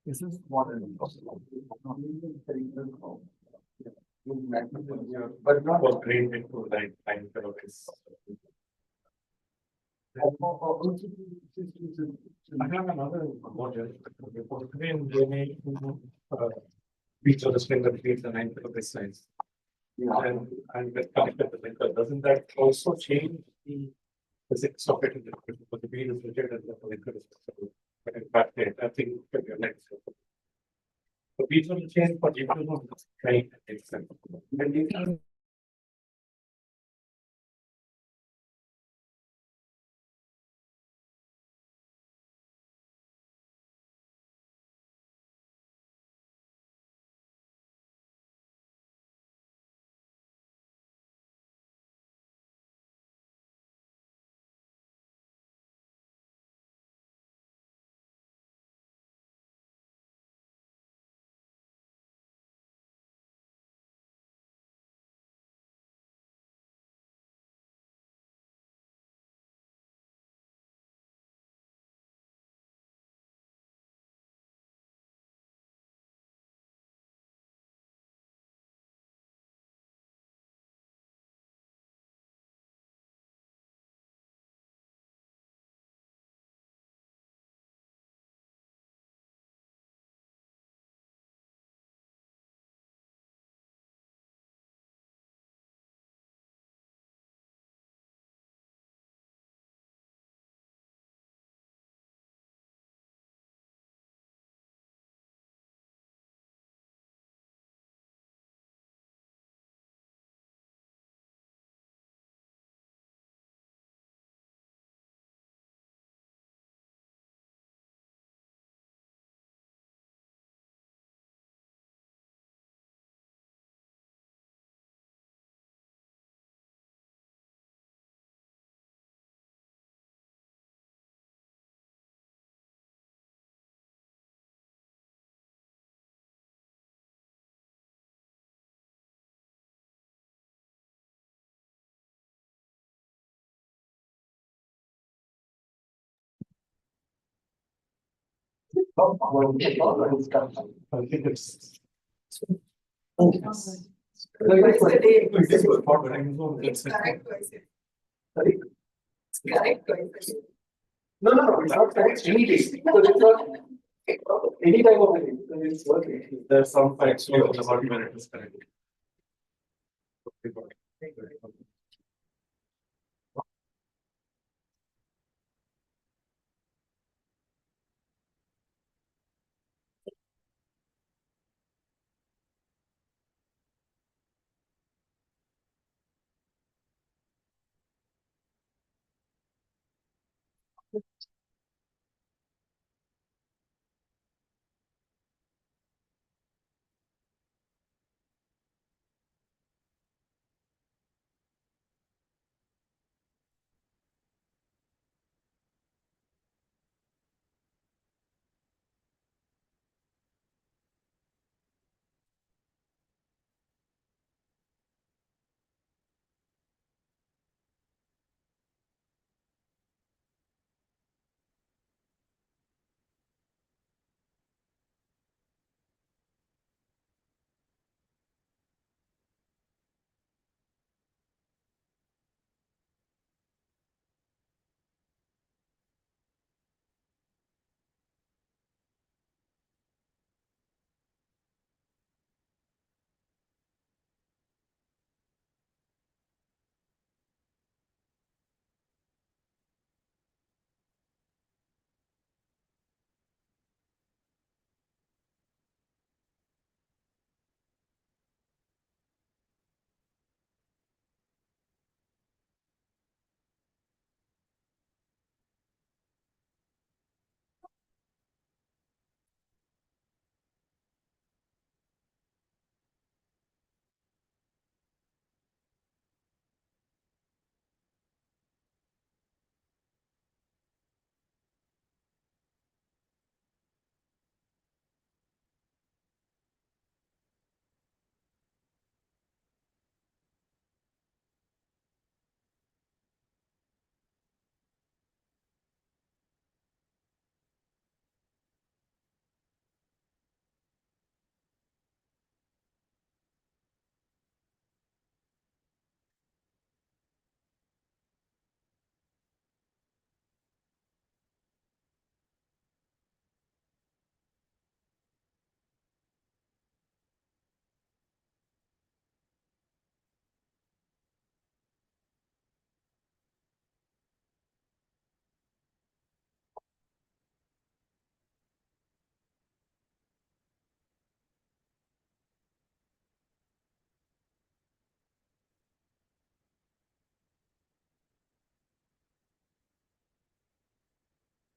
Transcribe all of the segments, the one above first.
This is what an impossible. But not for trained into like time service. I have another model. For train journey, each of the spin that creates the 9 km size. And get connected to the linker. Doesn't that also change the physics of it? Because the wheel is rigid and the linker is flexible. But in fact, I think your legs. The wheels will change, but you will not train itself. And you can I think it's It's correct twice. It's correct twice. No, it's not correct any day. Because it's not any time of the day. Because it's working. there's some facts about when it is correct.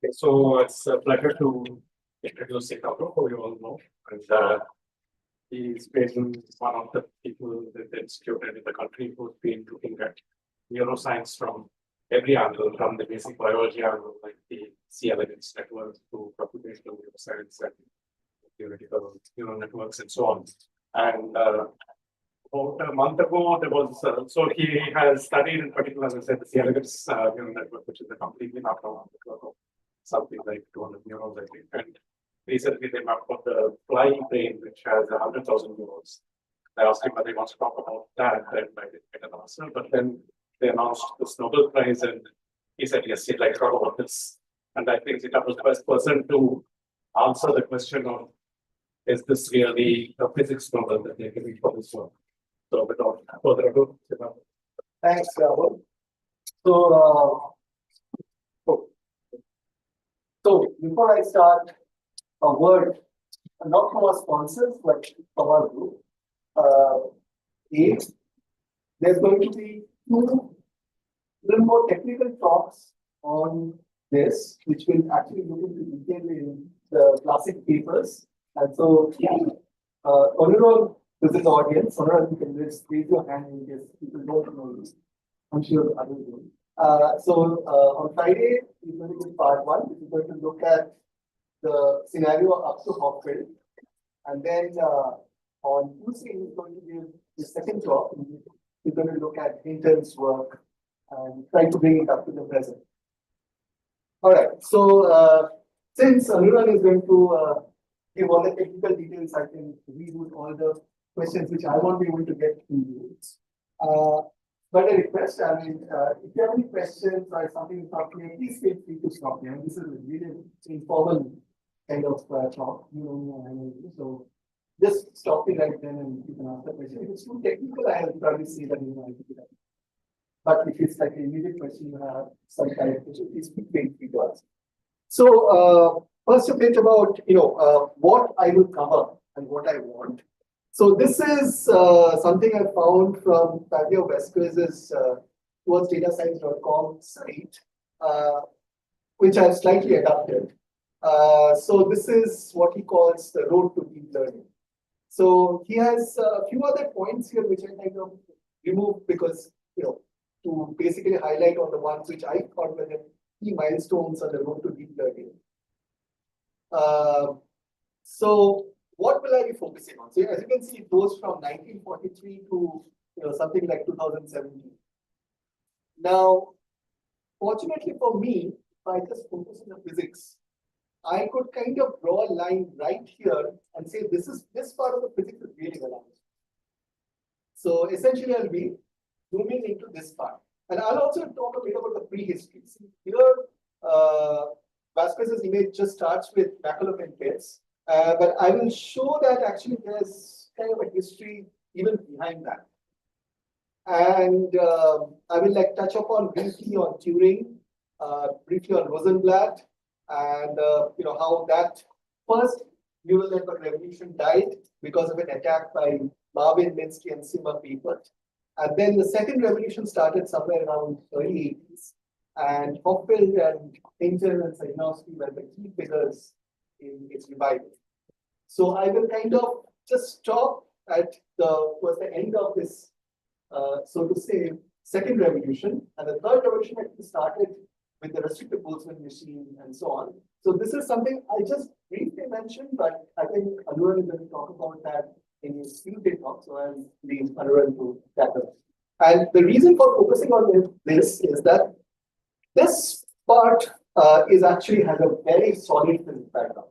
Okay, so it's a pleasure to introduce Ricardo, who you all know. And he's been one of the people that the institute in the country who's been looking at neuroscience from every angle, from the basic biology angle, like the C. elegans network, to computational neuroscience and theoretical neural networks and so on. And about a month ago, there was, so he has studied in particular, as I said, the C. elegans neural network, which is a completely mapped out network of something like 200 neurons, I think. And recently they mapped out the flying brain, which has 100,000 neurons. I asked him whether he wants to talk about that, and I didn't get an answer. But then they announced this Nobel Prize, and he said, yes, he'd like to talk about this. And I think Zita was the best person to answer the question of, is this really a physics Nobel that they're giving for this work? So without further ado, Zita. Thanks, Rahul. So before I start, a word, not from our sponsors, but from our group. There's going to be two little more technical talks on this, which will actually look into detail in the classic papers. And so, Anurag is in the audience. Anurag, you can just raise your hand in case people don't know this. I'm sure others will. On Friday, we're going to give part one, which is going to look at the scenario up to Hopfield. And then on Tuesday, we're going to give the second talk. We're going to look at Hinton's work and try to bring it up to the present. All right. So since Anurag is going to give all the technical details, I can reroute all the questions which I won't be able to get to you. But a request, I mean, if you have any questions or something to talk to me, please feel free to stop me. This is a really informal kind of talk, so just stop me right then and you can ask the question. If it's too technical, I'll probably say that you know. But if it's like an immediate question you have, some kind of question, please feel free to ask. So first a bit about what I will cover and what I want. So this is something I found from Fabio Vesquez's towardsdatascience.com site, which I've slightly adapted. So this is what he calls the road to deep learning. So he has a few other points here which I kind of removed because to basically highlight on the ones which I thought were the key milestones on the road to deep learning. So what will I be focusing on? So as you can see, it goes from 1943 to something like 2017. Now, fortunately for me, if I just focus on the physics, I could kind of draw a line right here and say this part of the physics is really relevant. So essentially, I'll be zooming into this part. And I'll also talk a bit about the prehistory. See, here, Vasquez's image just starts with McCulloch and Pitts. But I will show that actually there's kind of a history even behind that. And I will touch upon briefly on Turing, briefly on Rosenblatt, and how that first neural network revolution died because of an attack by Marvin Minsky and Sima Piepert. And then the second revolution started somewhere around early 80s. And Hopfield and Hinton and Sainowski were the key figures in its revival. So I will kind of just stop at towards the end of this, so to say, second revolution. And the third revolution actually started with the restricted Boltzmann machine and so on. So this is something I just briefly mentioned, but I think Anurag is going to talk about that in his Tuesday talk. So I'll leave Anurag to tackle. And the reason for focusing on this is that this part has a very solid physics background.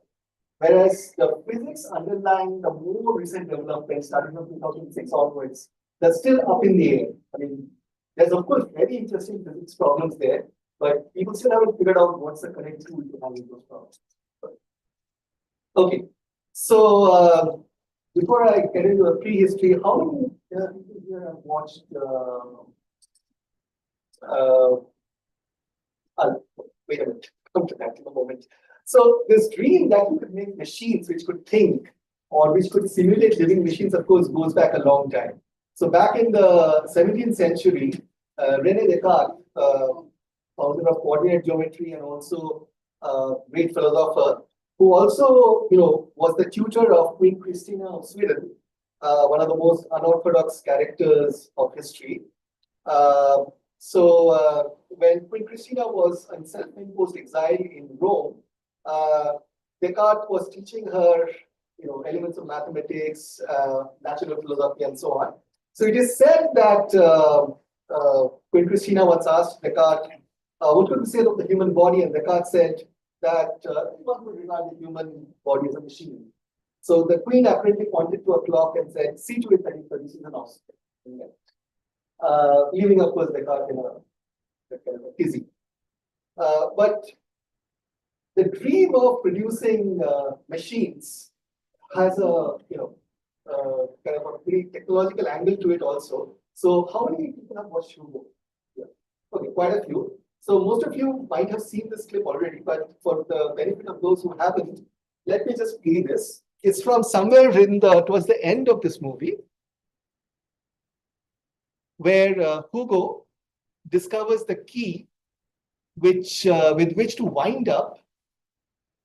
Whereas the physics underlying the more recent developments starting from 2006 onwards, they're still up in the air. I mean, there's of course very interesting physics problems there, but people still haven't figured out what's the correct tool to handle those problems. Okay, so before I get into the prehistory, how many people here have watched? Wait a minute, come to that in a moment. So this dream that you could make machines which could think or which could simulate living machines, of course, goes back a long time. So back in the 17th century, René Descartes, founder of coordinate geometry and also great philosopher, who also, was the tutor of Queen Christina of Sweden, one of the most unorthodox characters of history. When Queen Christina was in self-imposed exile in Rome, Descartes was teaching her, elements of mathematics, natural philosophy, and so on. So it is said that Queen Christina once asked Descartes, what could we say of the human body? And Descartes said that one would regard the human body as a machine. So the Queen apparently pointed to a clock and said, see to it that it produces an offspring. Leaving, of course, Descartes in a kind of a tizzy. But the dream of producing machines has a kind of a pretty technological angle to it also. So how many people have watched Hugo? Yeah. Okay, quite a few. So most of you might have seen this clip already, but for the benefit of those who haven't, let me just play this. It's from somewhere towards the end of this movie, where Hugo discovers the key with which to wind up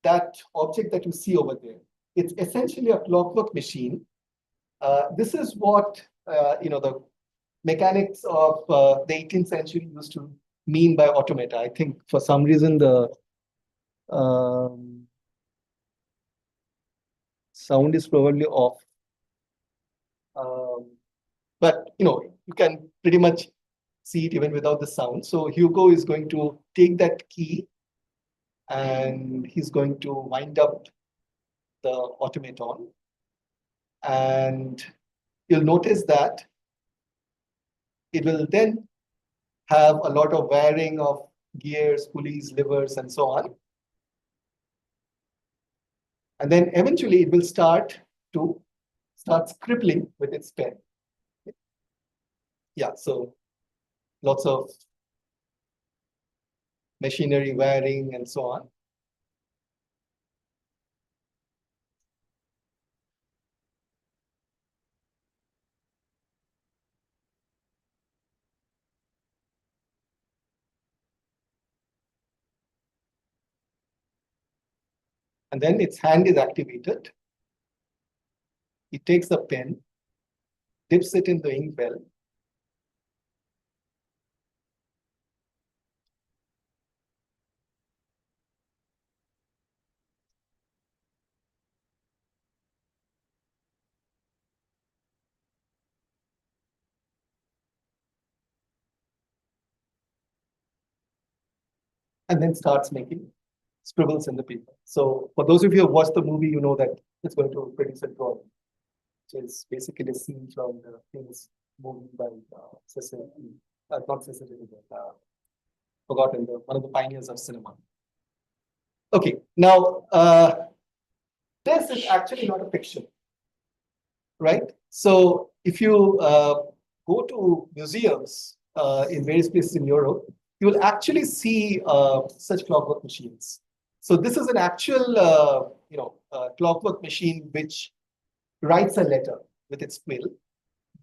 that object that you see over there. It's essentially a clockwork machine. This is what the mechanics of the 18th century used to mean by automata. I think for some reason the sound is probably off. But you can pretty much see it even without the sound. So Hugo is going to take that key and he's going to wind up the automaton. And you'll notice that it will then have a lot of wiring of gears, pulleys, levers, and so on. And then eventually it will start scribbling with its pen. Yeah, so lots of machinery, wiring, and so on. And then its hand is activated. It takes the pen, dips it in the ink well, and then starts making scribbles in the paper. So for those of you who have watched the movie, you know that it's going to produce a drawing, which is basically a scene from the famous movie by Cecil, not Cecil, but forgotten, one of the pioneers of cinema. Okay, now this is actually not a fiction, right? So if you go to museums in various places in Europe, you will actually see such clockwork machines. So this is an actual, clockwork machine which writes a letter with its quill.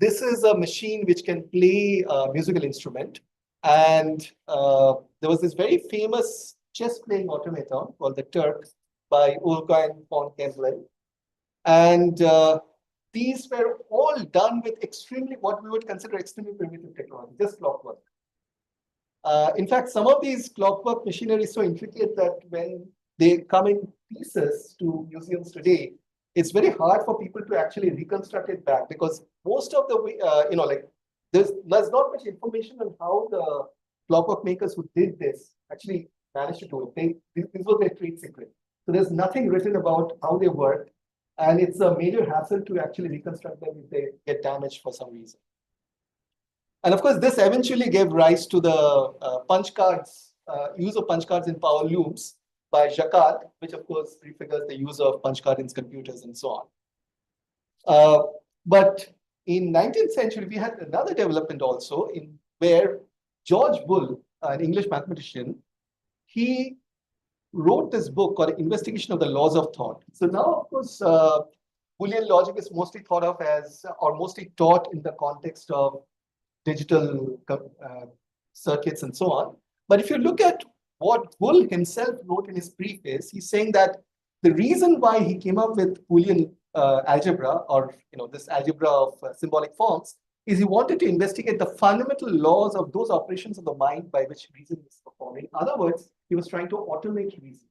This is a machine which can play a musical instrument. And there was this very famous chess-playing automaton called the Turk by Ulrich von Kessel. And these were all done with what we would consider extremely primitive technology, just clockwork. In fact, some of these clockwork machinery is so intricate that when they come in pieces to museums today, it's very hard for people to actually reconstruct it back, because most of the way, there's not much information on how the clockwork makers who did this actually managed to do it. This was their trade secret. So there's nothing written about how they worked, and it's a major hassle to actually reconstruct them if they get damaged for some reason. And of course, this eventually gave rise to the punch cards, use of punch cards in power looms by Jacquard, which of course prefigures the use of punch cards in computers and so on. But in 19th century, we had another development also where George Bull, an English mathematician, he wrote this book called Investigation of the Laws of Thought. So now, of course, Boolean logic is mostly thought of as, or mostly taught in the context of digital circuits and so on. But if you look at what Bull himself wrote in his preface, he's saying that the reason why he came up with Boolean algebra, or this algebra of symbolic forms, is he wanted to investigate the fundamental laws of those operations of the mind by which reason is performed. In other words, he was trying to automate reason.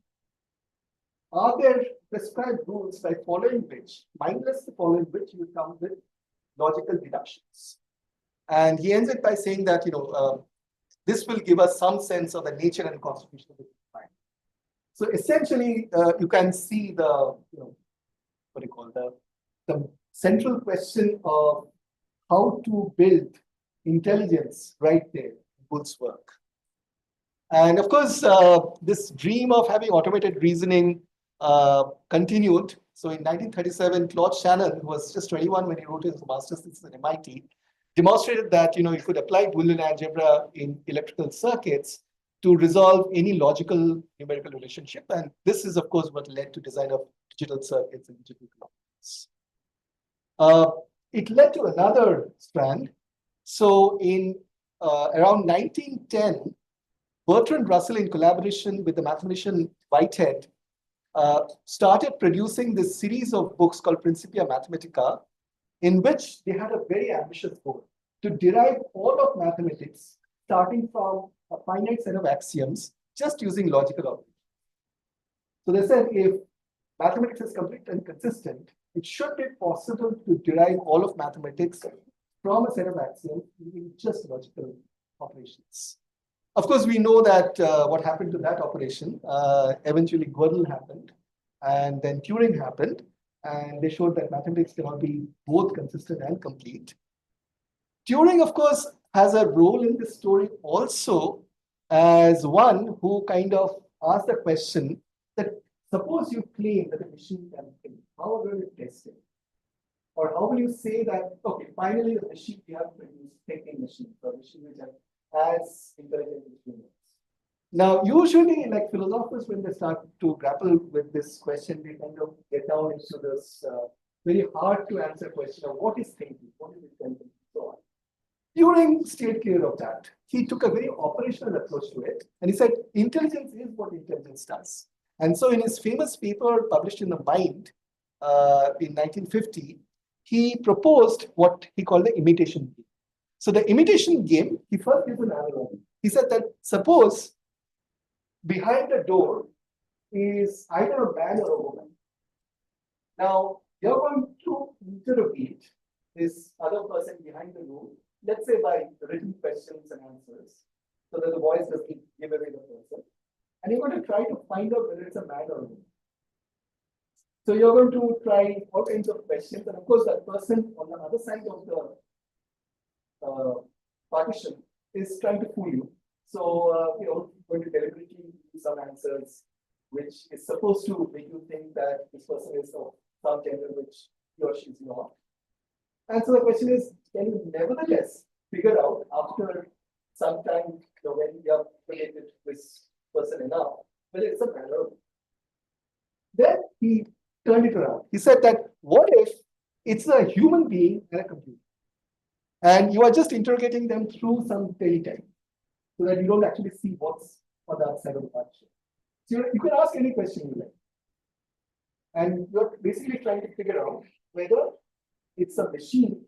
Are there prescribed rules by following which, mindlessly following which, you come with logical deductions? And he ends it by saying that this will give us some sense of the nature and constitution of the mind. So essentially, you can see the the central question of how to build intelligence right there in Bull's work. And of course, this dream of having automated reasoning continued. So in 1937, Claude Shannon, who was just 21 when he wrote his master's thesis at MIT, demonstrated that you could apply Boolean algebra in electrical circuits to resolve any logical numerical relationship. And this is, of course, what led to design of digital circuits and digital clocks. It led to another strand. So in around 1910, Bertrand Russell, in collaboration with the mathematician Whitehead, started producing this series of books called Principia Mathematica, in which they had a very ambitious goal to derive all of mathematics, starting from a finite set of axioms, just using logical operations. So they said if mathematics is complete and consistent, it should be possible to derive all of mathematics from a set of axioms using just logical operations. Of course, we know that what happened to that operation. Eventually, Gödel happened, and then Turing happened, and they showed that mathematics cannot be both consistent and complete. Turing, of course, has a role in this story also as one who kind of asked the question that suppose you claim that a machine can think, how will you test it? Or how will you say that, okay, finally the machine we have produced thinking machine, or machine which are as intelligent as humans. Now, usually, like philosophers, when they start to grapple with this question, they kind of get down into this very hard to answer question of what is thinking, what is intelligence, and so on. Turing stayed clear of that. He took a very operational approach to it, and he said, intelligence is what intelligence does. And so in his famous paper published in The Mind in 1950, he proposed what he called the imitation game. So the imitation game, he first gives an analogy. He said that suppose behind the door is either a man or a woman. Now, you're going to interrogate this other person behind the door, let's say by written questions and answers, so that the voice doesn't give away the person. And you're going to try to find out whether it's a man or a woman. So you're going to try all kinds of questions. And of course, that person on the other side of the partition is trying to fool you. So, going to deliberately give you some answers, which is supposed to make you think that this person is of some gender which he or she is not. And so the question is, can you nevertheless figure out after some time, when you have related this person enough, whether it's a man or a woman? Then he turned it around. He said that, what if it's a human being and a computer? And you are just interrogating them through some teletype, so that you don't actually see what's on the other side of the partition. So you can ask any question you like. And you're basically trying to figure out whether it's a machine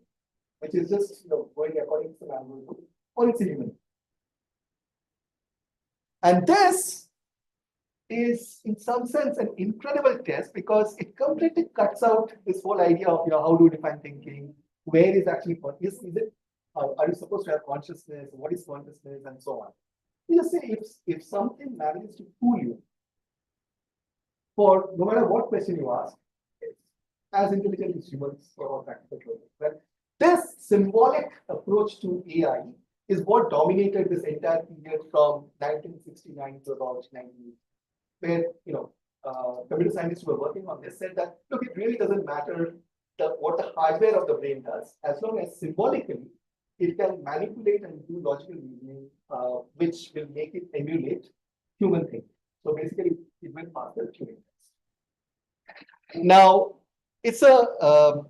which is just going according to some algorithm, or it's a human. And this is, in some sense, an incredible test because it completely cuts out this whole idea of how do you define thinking, where is actually is it? Are you supposed to have consciousness? What is consciousness, and so on? You just say if something manages to fool you, for no matter what question you ask, it's as intelligent as humans or practical coding. But this symbolic approach to AI is what dominated this entire period from 1969 to about 1980, where computer scientists who were working on this said that, look, it really doesn't matter what the hardware of the brain does, as long as symbolically it can manipulate and do logical reasoning, which will make it emulate human thinking. So basically, it will pass the Turing test. Now, it's a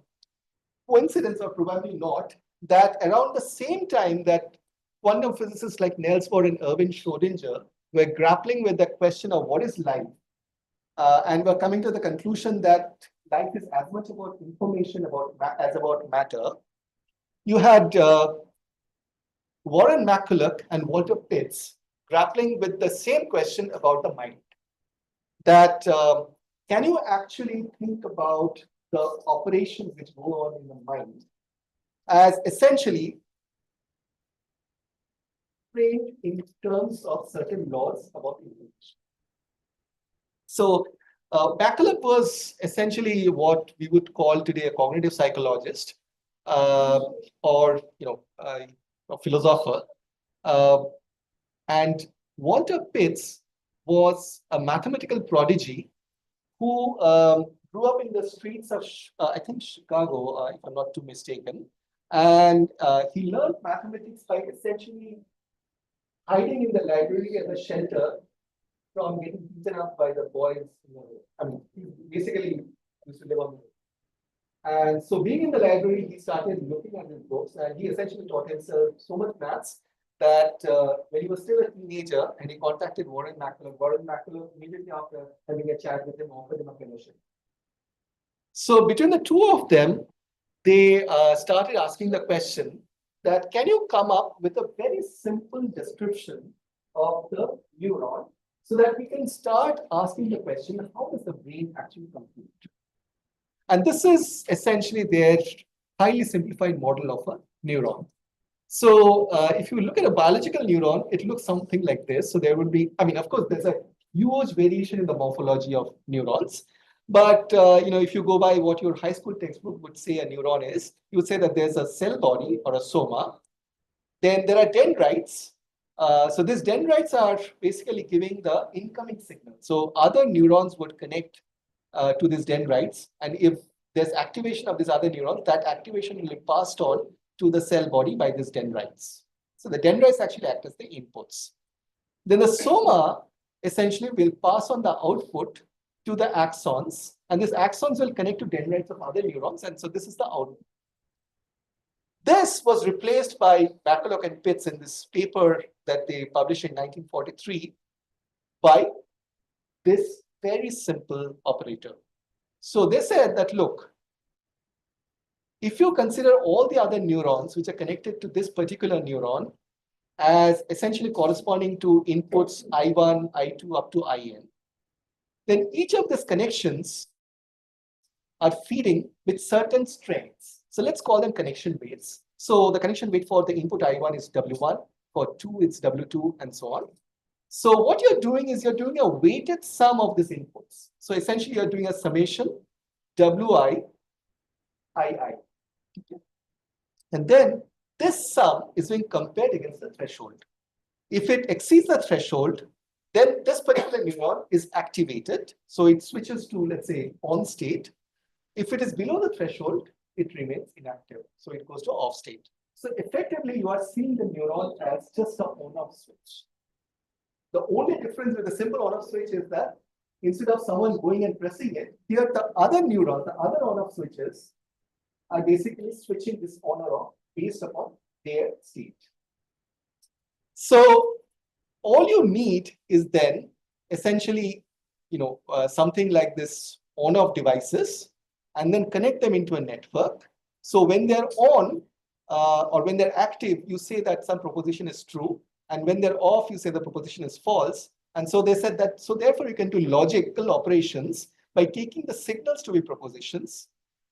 coincidence, or probably not, that around the same time that quantum physicists like Niels Bohr and Erwin Schrödinger we're grappling with the question of what is life. And we're coming to the conclusion that life is as much about information as about matter. You had Warren McCulloch and Walter Pitts grappling with the same question about the mind. That can you actually think about the operations which go on in the mind as essentially framed in terms of certain laws about information? So McCulloch was essentially what we would call today a cognitive psychologist, or a philosopher, and Walter Pitts was a mathematical prodigy who grew up in the streets of, I think, Chicago, if I'm not too mistaken. And he learned mathematics by essentially hiding in the library as a shelter from getting beaten up by the boys. I mean, he basically used to live on the road. And so being in the library, he started looking at his books, and he essentially taught himself so much maths that when he was still a teenager and he contacted Warren McCulloch immediately after having a chat with him offered him a fellowship. So between the two of them, they started asking the question that can you come up with a very simple description of the neuron so that we can start asking the question, how does the brain actually compute? And this is essentially their highly simplified model of a neuron. So if you look at a biological neuron, it looks something like this. So there would be, I mean, of course, there's a huge variation in the morphology of neurons. But if you go by what your high school textbook would say a neuron is, you would say that there's a cell body or a soma. Then there are dendrites. So these dendrites are basically giving the incoming signal. So other neurons would connect to these dendrites. And if there's activation of these other neurons, that activation will be passed on to the cell body by these dendrites. So the dendrites actually act as the inputs. Then the soma essentially will pass on the output to the axons, and these axons will connect to dendrites of other neurons, and so this is the output. This was replaced by McCulloch and Pitts in this paper that they published in 1943 by this very simple operator. So they said that, look, if you consider all the other neurons which are connected to this particular neuron as essentially corresponding to inputs I1, I2 up to IN, then each of these connections are feeding with certain strengths. So let's call them connection weights. So the connection weight for the input I1 is W1, for 2 it's W2, and so on. So what you're doing is you're doing a weighted sum of these inputs. So essentially you're doing a summation Wi, II. And then this sum is being compared against the threshold. If it exceeds the threshold, then this particular neuron is activated. So it switches to, let's say, on state. If it is below the threshold, it remains inactive. So it goes to off state. So effectively, you are seeing the neuron as just an on-off switch. The only difference with the simple on-off switch is that instead of someone going and pressing it, here the other neurons, the other on-off switches, are basically switching this on or off based upon their state. So all you need is then essentially, something like this on-off devices, and then connect them into a network. So when they're on or when they're active, you say that some proposition is true, and when they're off, you say the proposition is false. And so they said that, so therefore you can do logical operations by taking the signals to be propositions,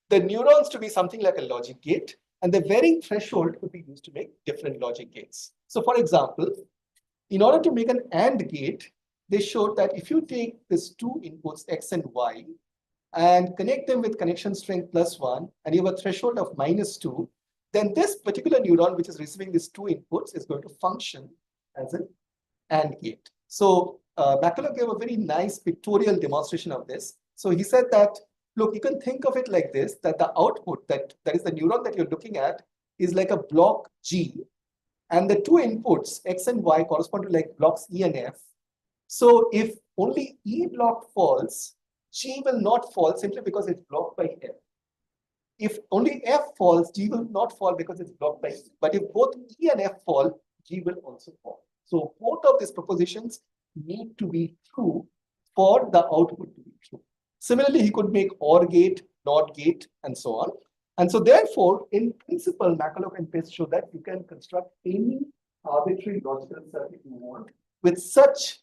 the neurons to be something like a logic gate, and the varying threshold could be used to make different logic gates. So for example, in order to make an AND gate, they showed that if you take these two inputs, X and Y, and connect them with connection strength +1, and you have a threshold of -2, then this particular neuron, which is receiving these two inputs, is going to function as an AND gate. So McCulloch gave a very nice pictorial demonstration of this. So he said that, look, you can think of it like this, that the output, that is the neuron that you're looking at, is like a block G. And the two inputs, X and Y, correspond to like blocks E and F. So if only E block falls, G will not fall simply because it's blocked by F. If only F falls, G will not fall because it's blocked by E. But if both E and F fall, G will also fall. So both of these propositions need to be true for the output to be true. Similarly, he could make OR gate, NOT gate, and so on. And so therefore, in principle, McCulloch and Pitts show that you can construct any arbitrary logical circuit you want with such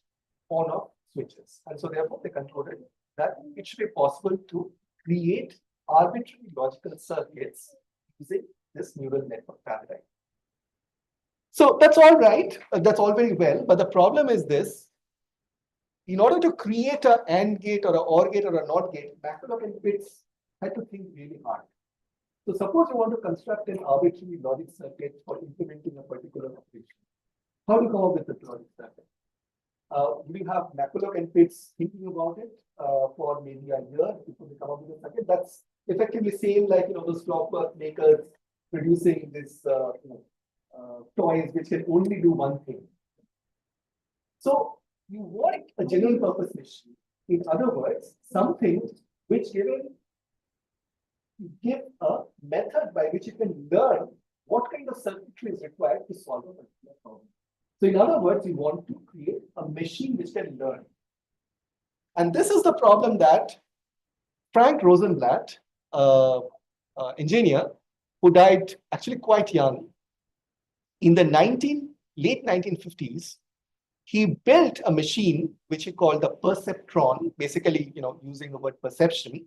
on-off switches. And so therefore, they concluded that it should be possible to create arbitrary logical circuits using this neural network paradigm. So that's all right. That's all very well. But the problem is this. In order to create an AND gate or an OR gate or a NOT gate, McCulloch and Pitts had to think really hard. So suppose you want to construct an arbitrary logic circuit for implementing a particular operation. How do you come up with the logic circuit? We have McCulloch and Pitts thinking about it for maybe a year before they come up with a circuit. That's effectively same like those clockwork makers producing this toys which can only do one thing. So you want a general purpose machine. In other words, something which give a method by which you can learn what kind of circuitry is required to solve a particular problem. So in other words, you want to create a machine which can learn. And this is the problem that Frank Rosenblatt, engineer who died actually quite young, in the late 1950s, he built a machine which he called the perceptron, basically, using the word perception.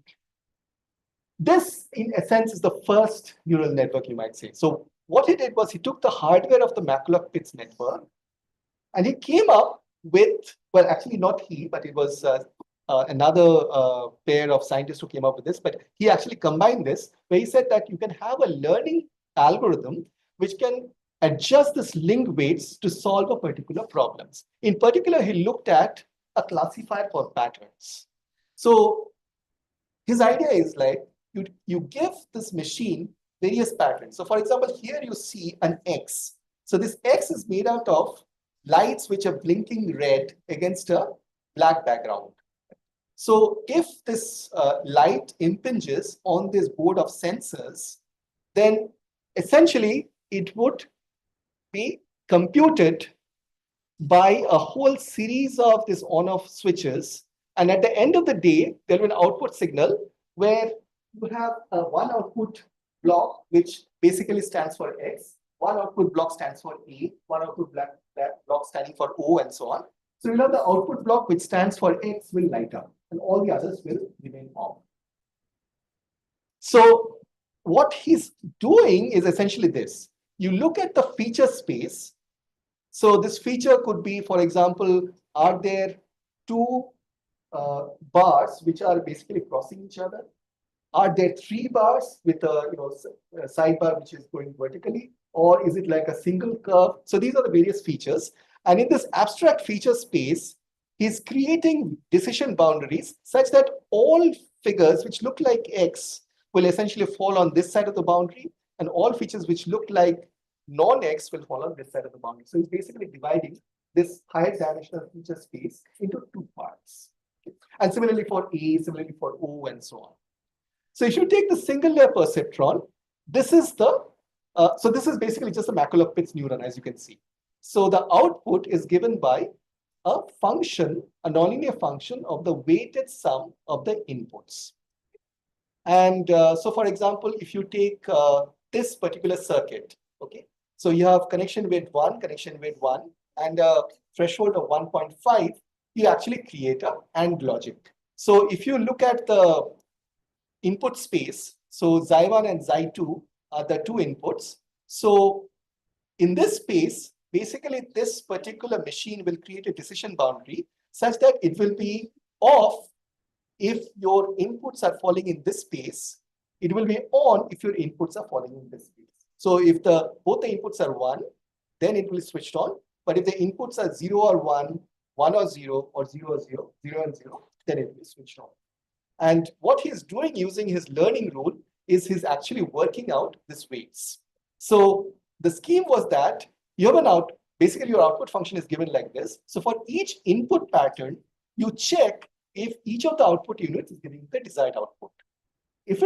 This, in a sense, is the first neural network, you might say. So what he did was he took the hardware of the McCulloch-Pitts network, and he came up with, well, actually not he, but it was another pair of scientists who came up with this, but he actually combined this, where he said that you can have a learning algorithm which can adjust this link weights to solve a particular problems. In particular, he looked at a classifier for patterns. So his idea is like, you give this machine various patterns. So for example, here you see an X. So this X is made out of lights which are blinking red against a black background. So if this light impinges on this board of sensors, then essentially it would be computed by a whole series of these on-off switches. And at the end of the day, there will be an output signal where you have one output block, which basically stands for X, one output block stands for A, one output block standing for O, and so on. So you'll have the output block which stands for X will light up, and all the others will remain off. So what he's doing is essentially this. You look at the feature space. So this feature could be, for example, are there two bars which are basically crossing each other? Are there three bars with a sidebar which is going vertically? Or is it like a single curve? So these are the various features. And in this abstract feature space, he's creating decision boundaries such that all figures which look like X will essentially fall on this side of the boundary, and all features which look like non-X will fall on this side of the boundary. So he's basically dividing this higher dimensional feature space into two parts. Okay. And similarly for A, similarly for O, and so on. So if you take the single layer perceptron, this is the, so this is basically just a McCulloch-Pitts neuron, as you can see. So the output is given by a function, a nonlinear function of the weighted sum of the inputs. And so for example, if you take this particular circuit, okay, so you have connection weight 1, and a threshold of 1.5, you actually create a AND logic. So if you look at the input space, so Xi1 and Xi2 are the two inputs. So in this space, basically this particular machine will create a decision boundary such that it will be off if your inputs are falling in this space. It will be on if your inputs are falling in this space. So if both the inputs are 1, then it will be switched on. But if the inputs are 0 or 1, 1 or 0, or 0 or 0, 0 and 0, then it will be switched on. And what he's doing using his learning rule is he's actually working out these weights. So the scheme was that you have basically your output function is given like this. So for each input pattern, you check if each of the output units is giving the desired output. If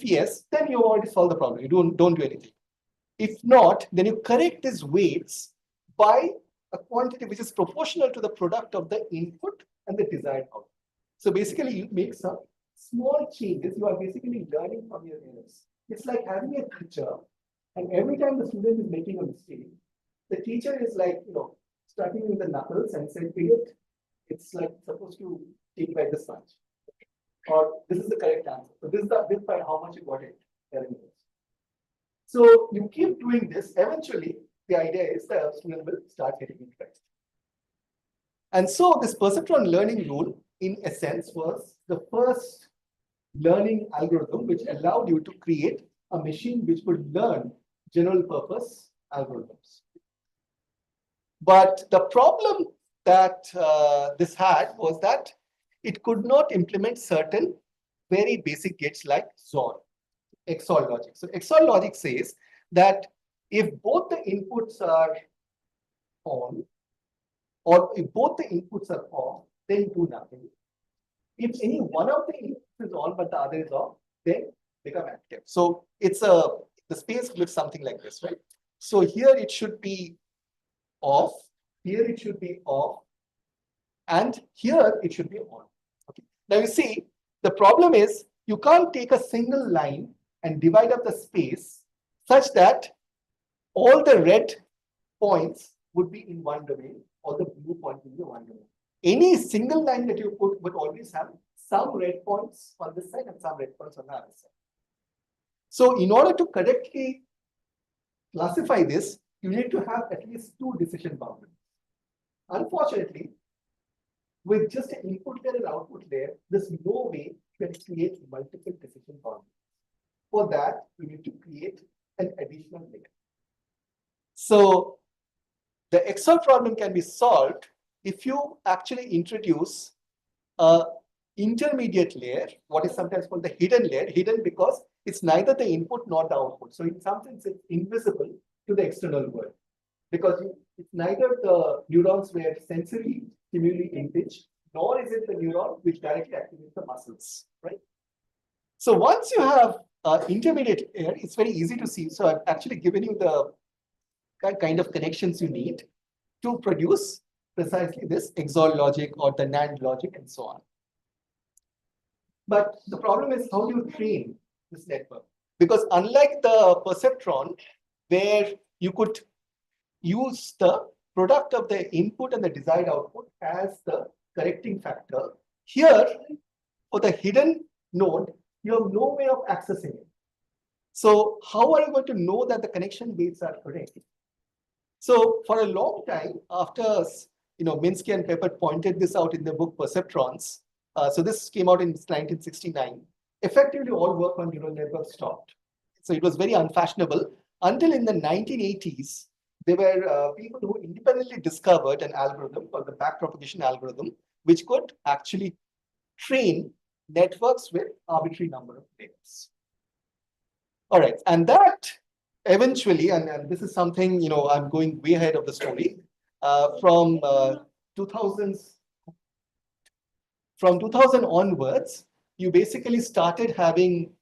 yes, then you already solved the problem. You don't do anything. If not, then you correct these weights by a quantity which is proportional to the product of the input and the desired output. So basically, you make some small changes. You are basically learning from your errors. It's like having a teacher, and every time the student is making a mistake, the teacher is like, starting with the knuckles and saying, it's like supposed to take by this much. Or this is the correct answer. So this by how much you got it. So you keep doing this. Eventually, the idea is the student will start getting it right. And so this perceptron learning rule, in a sense, was the first learning algorithm which allowed you to create a machine which would learn general purpose algorithms. But the problem that this had was that it could not implement certain very basic gates like XOR logic. So XOR logic says that if both the inputs are on, or if both the inputs are off, then do nothing. If any one of the inputs is on but the other is off, then become active. So it's the space looks something like this, right? So here it should be off, here it should be off, and here it should be on. Okay. Now you see, the problem is you can't take a single line and divide up the space such that all the red points would be in one domain, or the blue point in the one domain. Any single line that you put would always have some red points on this side and some red points on the other side. So in order to correctly classify this, you need to have at least two decision boundaries. Unfortunately, with just an input layer and output layer, there's no way you can create multiple decision boundaries. For that, you need to create an additional layer. So the XOR problem can be solved if you actually introduce an intermediate layer, what is sometimes called the hidden layer, hidden because it's neither the input nor the output. So in some sense, it's invisible to the external world because it's neither the neurons where sensory stimuli impinge, nor is it the neuron which directly activates the muscles, right? So once you have intermediate layer, it's very easy to see. So I've actually given you the kind of connections you need to produce precisely this XOR logic or the NAND logic and so on. But the problem is, how do you train this network? Because unlike the perceptron, where you could use the product of the input and the desired output as the correcting factor, here, for the hidden node, you have no way of accessing it. So how are you going to know that the connection weights are correct? So for a long time, after Minsky and Peppert pointed this out in their book Perceptrons, so this came out in 1969, effectively all work on neural networks stopped. So it was very unfashionable until in the 1980s, there were people who independently discovered an algorithm called the backpropagation algorithm, which could actually train networks with arbitrary number of layers. All right, and that eventually, and this is something, I'm going way ahead of the story, from 2000 onwards, you basically started having,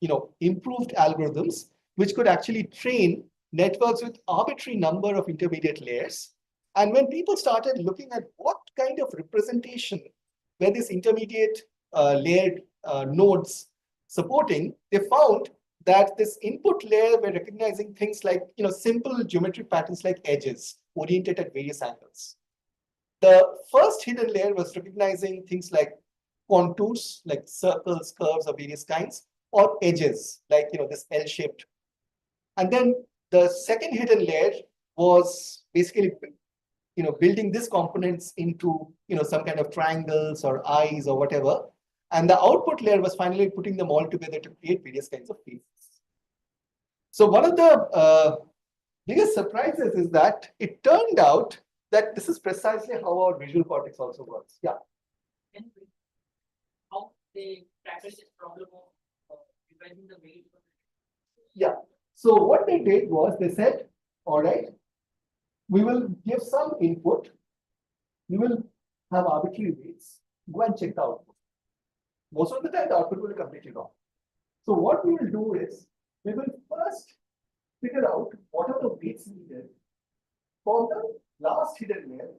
improved algorithms which could actually train networks with arbitrary number of intermediate layers. And when people started looking at what kind of representation were these intermediate layered nodes supporting, they found that this input layer were recognizing things like, simple geometric patterns like edges oriented at various angles. The first hidden layer was recognizing things like contours, like circles, curves of various kinds, or edges, like, this L-shaped. And then the second hidden layer was basically, building these components into, some kind of triangles or eyes or whatever. And the output layer was finally putting them all together to create various kinds of faces. So one of the biggest surprises is that it turned out that this is precisely how our visual cortex also works. Yeah. How they tackle this problem of dividing the weight? Yeah. So what they did was they said, all right, we will give some input. We will have arbitrary weights. Go and check the output. Most of the time, the output will be completely wrong. So what we will do is, we will first figure out what are the weights needed for the last hidden layer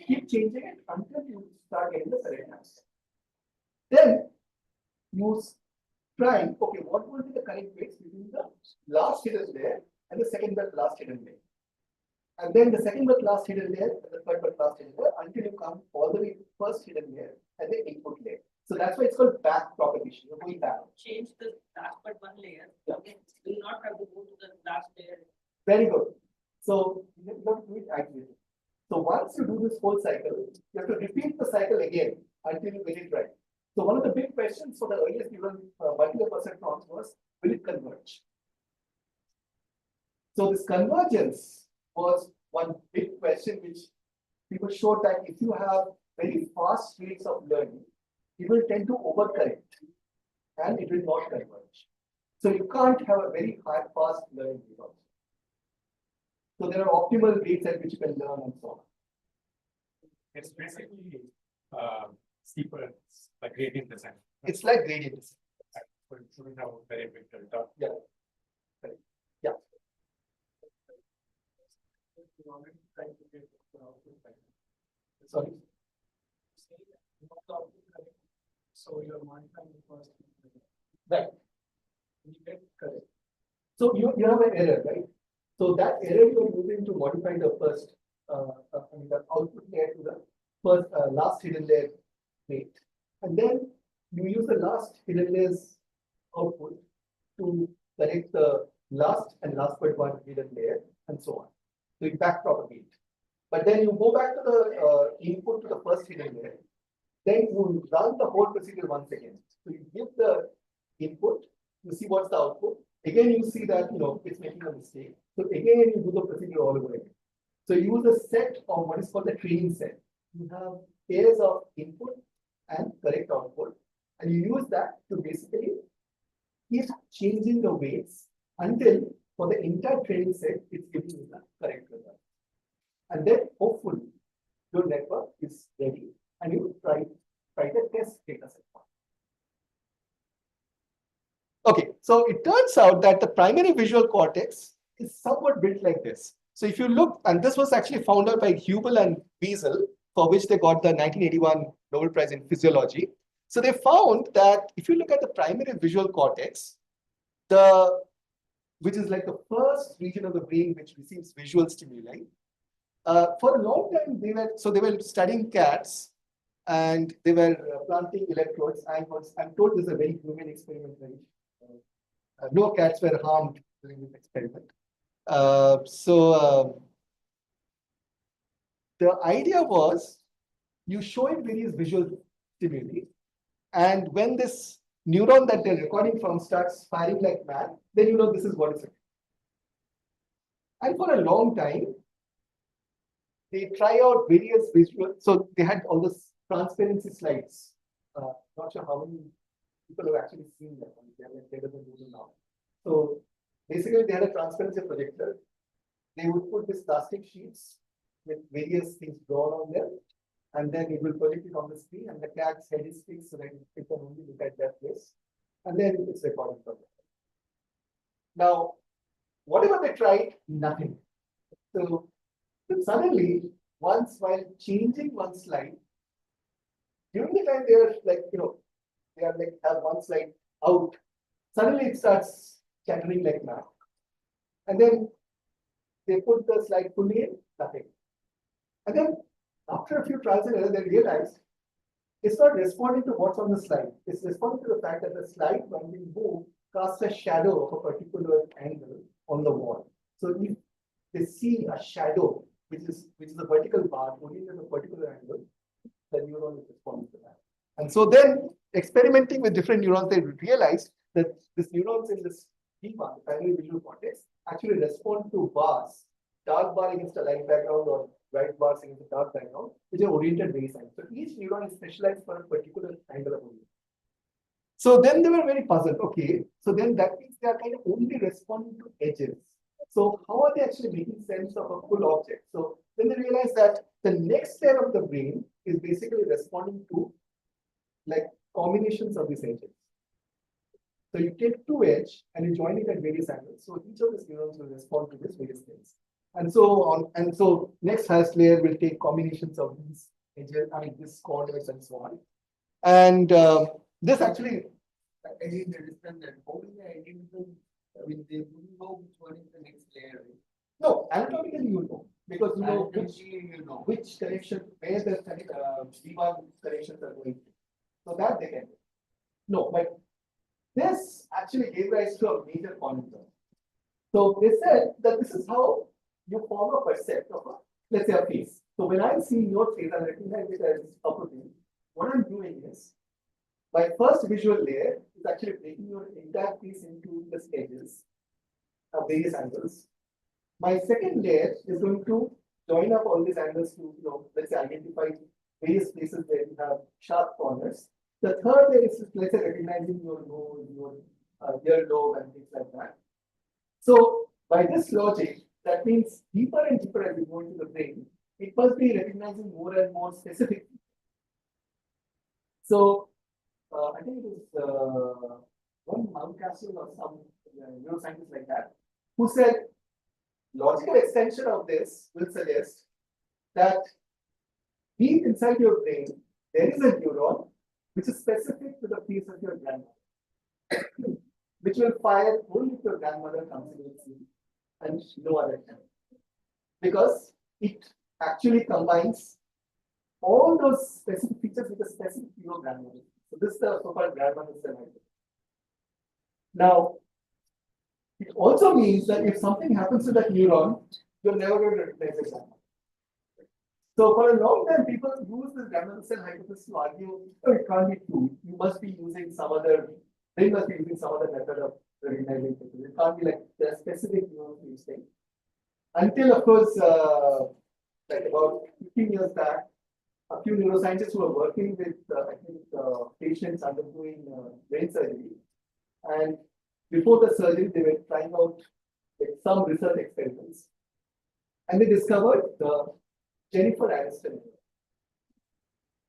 keep changing it until you start getting the correct answer. Then you try, okay, what will be the correct weights between the last hidden layer and the second but last hidden layer? And then the second but last hidden layer and the third but last hidden layer until you come all the way to the first hidden layer and the input layer. So that's why it's called back propagation. You're going back. Change the last but one layer. Yeah. Okay. You will not have to go to the last layer. Very good. So you have to do it accurately. So once you do this whole cycle, you have to repeat the cycle again until you get it right. So one of the big questions for the earliest given multiple perceptrons was, will it converge? So this convergence was one big question which people showed that if you have very fast rates of learning, it will tend to overcorrect and it will not converge. So you can't have a very high fast learning result. So there are optimal rates at which you can learn and so on. It's basically steeper, like gradient design. It's like gradient descent. But it shouldn't have a very big delta. Yeah. Correct. Yeah. Sorry. So you're modifying the first. Right. You get correct. So you have an error, right? So that error you are using to modify the first, the output layer to the first last hidden layer rate, and then you use the last hidden layer's output to correct the last and last but one hidden layer, and so on. So you back propagate. But then you go back to the input to the first hidden layer. Then you run the whole procedure once again. So you give the input, you see what's the output. Again, you see that it's making a mistake. So again, you do the procedure all over again. So you use a set of what is called the training set. You have pairs of input and correct output, and you use that to basically keep changing the weights until for the entire training set, it's giving you the correct result. And then hopefully your network is ready and you try the test data set. Okay, so it turns out that the primary visual cortex is somewhat built like this. So if you look, and this was actually found out by Hubel and Wiesel, for which they got the 1981 Nobel Prize in Physiology. So they found that if you look at the primary visual cortex, which is like the first region of the brain which receives visual stimuli, for a long time they were studying cats and they were planting electrodes. I'm told this is a very human experiment. No cats were harmed during this experiment. The idea was you show it various visual stimuli, and when this neuron that they're recording from starts firing like mad, then you know this is what is it. And for a long time, they try out various visual. So they had all those transparency slides. Not sure how many people have actually seen that one. They doesn't do now. So basically, they had a transparency projector. They would put these plastic sheets with various things drawn on them, and then it will project it on the screen, and the cat's head is fixed so that it can only look at that place, and then it's recorded from there. Now, whatever they tried, nothing. So suddenly, once while changing one slide, during the time they are like, they are like have one slide out, suddenly it starts chattering like mad. And then they put the slide fully in, nothing. And then after a few trials and errors, they realized it's not responding to what's on the slide. It's responding to the fact that the slide, when we move, casts a shadow of a particular angle on the wall. So if they see a shadow, which is a vertical bar oriented at a particular angle, the neuron is responding to that. And so then, experimenting with different neurons, they realized that these neurons in this P1, the primary visual cortex, actually respond to bars, dark bar against a light background or bright bars against a dark background, which are oriented very same. So each neuron is specialized for a particular angle of orientation. So then they were very puzzled. Okay, so then that means they are kind of only responding to edges. So how are they actually making sense of a full object? So then they realized that the next layer of the brain is basically responding to like combinations of these edges. So you take two edges and you join it at various angles. So each of these neurons will respond to these various things. And so on, and so next highest layer will take combinations of these edges, I mean, these corners and so on. And this actually, I didn't understand that. How do they identify? I mean, they wouldn't know which one is the next layer. Right? no, anatomically you know, because you know Anatomically, you know. which connection, where the V1 connections are going to. So that they can do. No, but this actually gave rise to a major conundrum. So they said that this is how you form a percept of a, let's say, a face. So when I see your face and recognize it as a protein, what I'm doing is my first visual layer is actually breaking your entire piece into the edges of various angles. My second layer is going to join up all these angles to, let's say, identify various places where you have sharp corners. The third layer is, let's say, recognizing your nose, your earlobe, and things like that. So, by this logic, that means deeper and deeper as you go into the brain, it must be recognizing more and more specific. So, I think it was one Mountcastle or some neuroscientist like that, who said logical extension of this will suggest that deep inside your brain, there is a neuron which is specific to the piece of your grandmother, which will fire only if your grandmother comes in with you and no other time. Because it actually combines all those specific features with a specific your grandmother. So this is the so-called grandmother cell. Now, it also means that if something happens to that neuron, you're never going to replace it. So for a long time, people use this grandmother cell hypothesis to argue, oh, it can't be true. You must be using some other, they must be using some other method of recognizing people. It can't be like the specific neuron thing. Until, of course, like about 15 years back, a few neuroscientists who were working with, I think, patients undergoing brain surgery. And before the surgery, they were trying out some research experiments. And they discovered the Jennifer Aniston.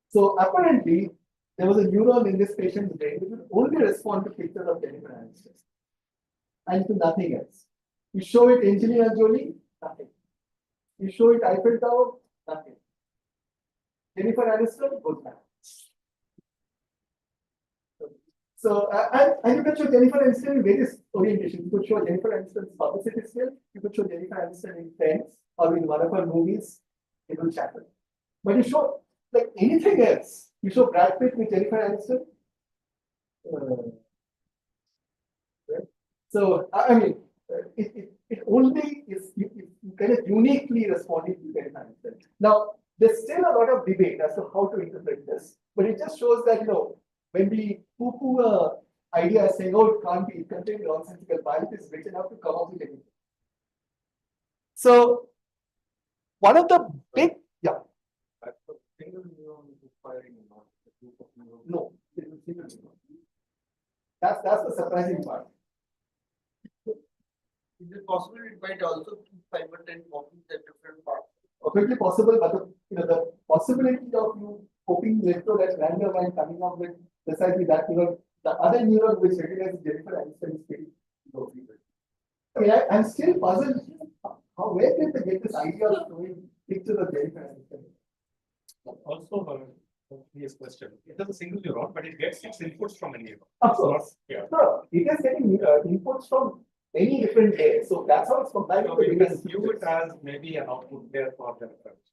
So apparently, there was a neuron in this patient's brain which would only respond to pictures of Jennifer Aniston and to nothing else. You show it Angelina Jolie, nothing. You show it Eiffel Tower, nothing. Jennifer Aniston, good man. So, and you can show Jennifer Aniston in various orientations. You could show Jennifer Aniston's publicity skill. You could show Jennifer Aniston in Friends or in one of her movies. It will happen. But you show like anything else. You show Brad Pitt with Jennifer Aniston. Right? So, I mean, it only is you kind of uniquely responding to Jennifer Aniston. Now, there's still a lot of debate as to how to interpret this, but it just shows that, when we poo-poo idea saying, oh, it can't be, it contains nonsensical biology is rich enough to come up with anything. So, one of the big, yeah. Single neuron is firing not a group of neurons. No, it is single neuron. That's the surprising part. Is it possible it might also keep 5 or 10 copies at different parts? Perfectly possible, but the possibility of you hoping electrode at random and coming up with precisely that neuron, the other neuron which recognizes Jennifer Aniston is pretty low. I mean, I'm still puzzled. Where did they get this idea of showing pictures of Jennifer Aniston? Also, previous question. It is a single neuron, but it gets its inputs from a neuron. Of course. Yeah. No, it is getting inputs from many different layers. So that's how it's combined. So we can view it as maybe an output there for the reference.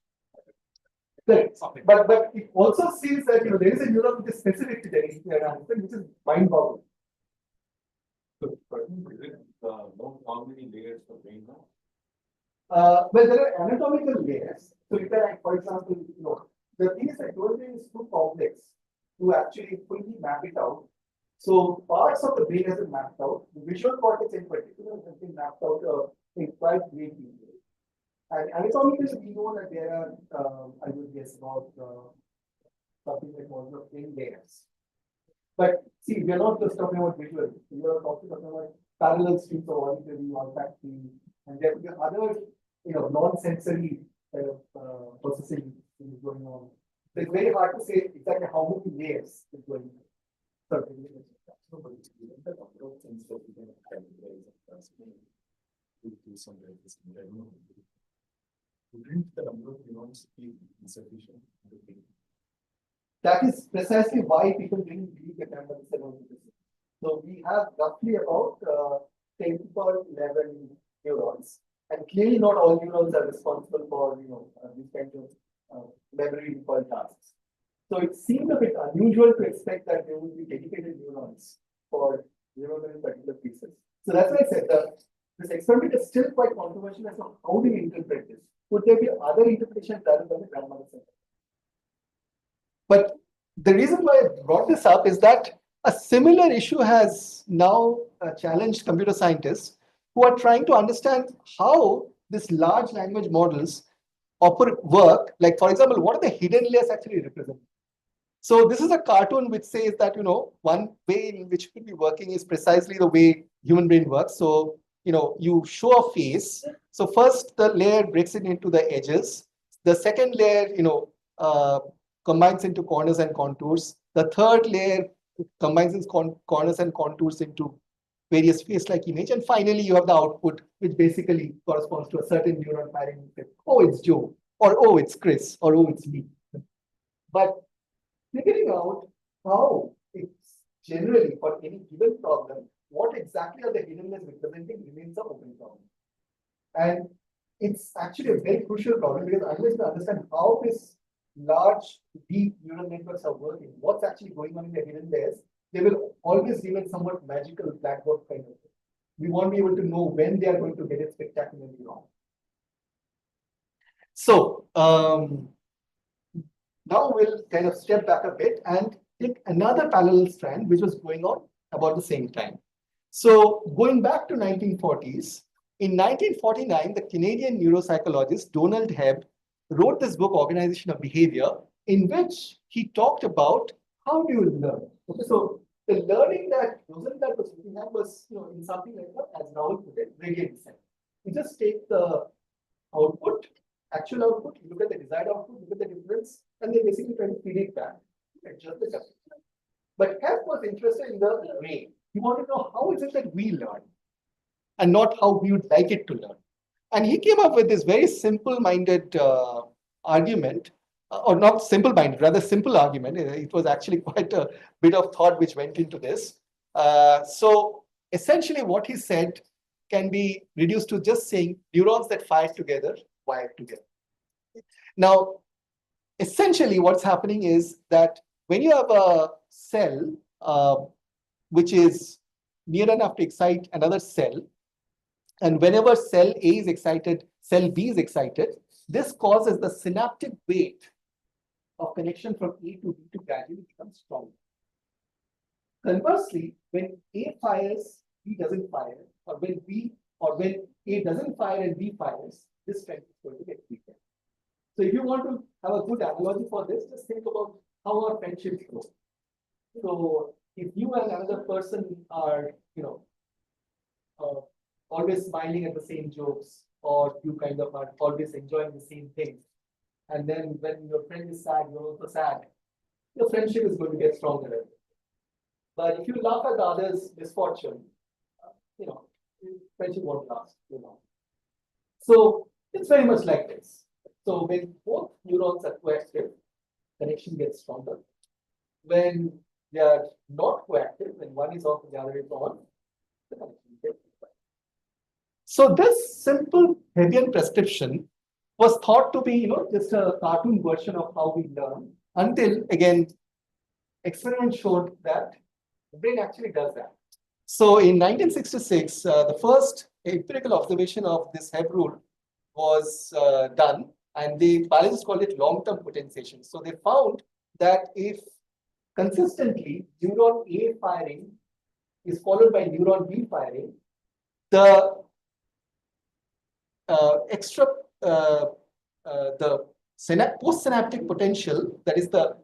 Correct. But it also seems that there is a neuron which is specific to Jennifer Aniston, which is mind-boggling. So, is it know how many layers of brain now? Well, there are anatomical layers. So if I, for example, the thing is that told is too complex to actually fully map it out. So parts of the brain has been mapped out. The visual cortex in particular has been mapped out in quite great detail. And anatomically, we know that there are, I would guess, about something like more than 10 layers. But see, we are not just talking about visual. We are talking about parallel streams of auditory, olfactory, and there will be other, non-sensory kind of processing is going on. So it's very hard to say exactly how many layers is going on. Wouldn't the number of neurons be insufficient? That is precisely why people didn't believe the camera is 70%. So we have roughly about 10 to the power 11 neurons, and clearly not all neurons are responsible for these kinds of memory recall tasks. So it seemed a bit unusual to expect that there would be dedicated neurons for remembering particular pieces. So that's why I said that this experiment is still quite controversial as to how do you interpret this. Could there be other interpretations rather than the grandmother center? But the reason why I brought this up is that a similar issue has now challenged computer scientists who are trying to understand how these large language models work. Like, for example, what are the hidden layers actually represent? So this is a cartoon which says that, one way in which it could be working is precisely the way human brain works. So, you show a face. So first the layer breaks it into the edges. The second layer, combines into corners and contours. The third layer combines its corners and contours into various face-like image. And finally, you have the output, which basically corresponds to a certain neuron firing. Oh, it's Joe, or oh, it's Chris, or oh, it's me. But figuring out how it's generally for any given problem, what exactly are the hidden layers representing remains an open problem. And it's actually a very crucial problem because unless we understand how this large, deep neural networks are working, what's actually going on in the hidden layers, they will always remain somewhat magical black box kind of thing. We won't be able to know when they are going to get it spectacularly wrong. So now we'll kind of step back a bit and take another parallel strand which was going on about the same time. So going back to 1940s, in 1949, the Canadian neuropsychologist Donald Hebb wrote this book, Organization of Behavior, in which he talked about how do you learn. Okay, so the learning that Rosenblatt was looking at was, in something like that, as Rahul put it, gradient descent. You just take the output, actual output, you look at the desired output, look at the difference, and then basically try to feed it back, adjust the calculation. But Hebb was interested in the way. He wanted to know how is it that we learn, and not how we would like it to learn. And he came up with this very simple-minded argument, or not simple-minded, rather simple argument. It was actually quite a bit of thought which went into this. So essentially what he said can be reduced to just saying neurons that fire together, wire together. Now, essentially what's happening is that when you have a cell which is near enough to excite another cell, and whenever cell A is excited, cell B is excited, this causes the synaptic weight of connection from A to B to gradually become stronger. Conversely, when A fires, B doesn't fire, or when A doesn't fire and B fires, this strength is going to get weaker. So if you want to have a good analogy for this, just think about how our friendships grow. So if you and another person are, always smiling at the same jokes, or you kind of are always enjoying the same things, and then when your friend is sad, you're also sad, your friendship is going to get stronger. But if you laugh at the other's misfortune, friendship won't last. So it's very much like this. So when both neurons are coactive, connection gets stronger. When they are not coactive, when one is off and the other is on, the connection gets weaker. So this simple Hebbian prescription was thought to be, just a cartoon version of how we learn, until again, experiments showed that the brain actually does that. So in 1966, the first empirical observation of this Hebb rule was done, and the biologists called it long-term potentiation. So they found that if consistently neuron A firing is followed by neuron B firing, the postsynaptic potential, that is the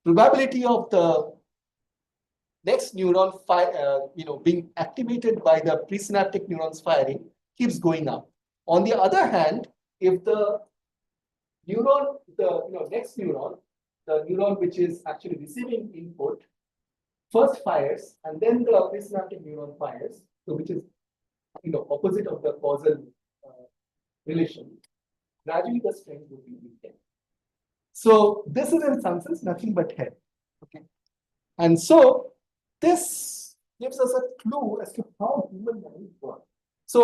probability of the next neuron being activated by the presynaptic neurons firing, keeps going up. On the other hand, if the neuron, next neuron, the neuron which is actually receiving input, first fires and then the presynaptic neuron fires, so which is opposite of the causal relation. gradually the strength would be weakened. So this is in some sense nothing but head. Okay. And so this gives us a clue as to how human memories work. So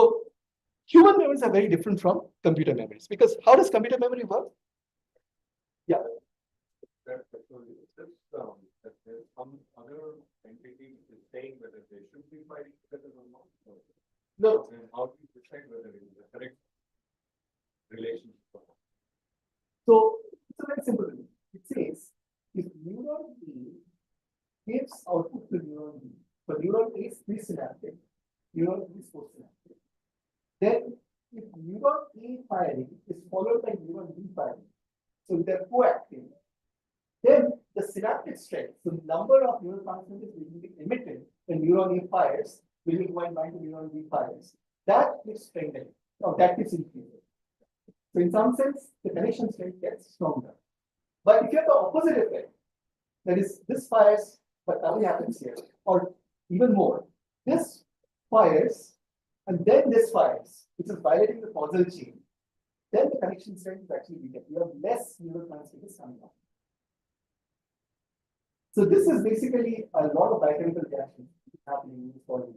human memories are very different from computer memories, because how does computer memory work? Yeah. That there's some other entity which is saying whether they should be fighting together or not. No. And how do you decide whether it is the correct relationship or not? So it's a very simple thing. It says if neuron A gives output to neuron B, so neuron A is presynaptic, neuron B is postsynaptic. Then if neuron A firing is followed by neuron B firing, so they're coactive, then the synaptic strength, so the number of neurotransmitters will be emitted when neuron A fires, will be combined by neuron B fires. That is strengthening, or that is increasing. So in some sense, the connection strength gets stronger. But if you have the opposite effect, that is, this fires, but nothing happens here, or even more, this fires, and then this fires, which is violating the causal chain, then the connection strength is actually weakened. You have less neurotransmitters coming out. So this is basically a lot of biochemical reactions happening in this body.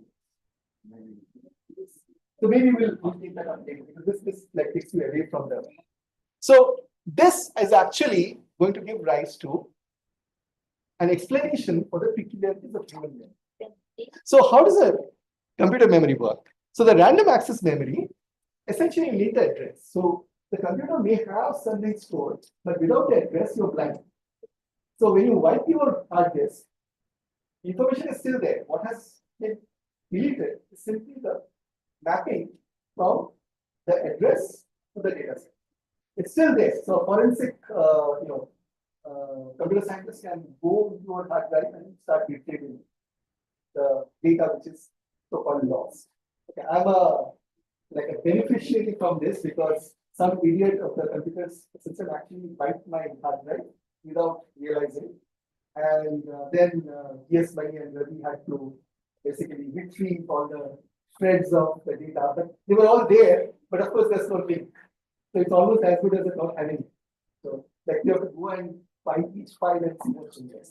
So maybe we'll take that up later, because this like takes you away from the. So this is actually going to give rise to an explanation for the peculiarities of human memory. So how does a computer memory work? So the random access memory essentially need the address. So the computer may have something stored, but without the address, you're blank. So when you wipe your hard disk, information is still there. What has been deleted is simply the mapping from the address to the data set. It's still there. So forensic, computer scientists can go into your hard drive and start retrieving the data which is so-called lost. Okay, I'm a beneficiary from this, because some idiot of the computer system actually wiped my hard drive without realizing, and then yes, Mani and Ravi had to basically retrieve all the threads of the data, but they were all there, but of course there's no link. So it's almost as good as it not having it. So like you have to go and find each file and see what's in there.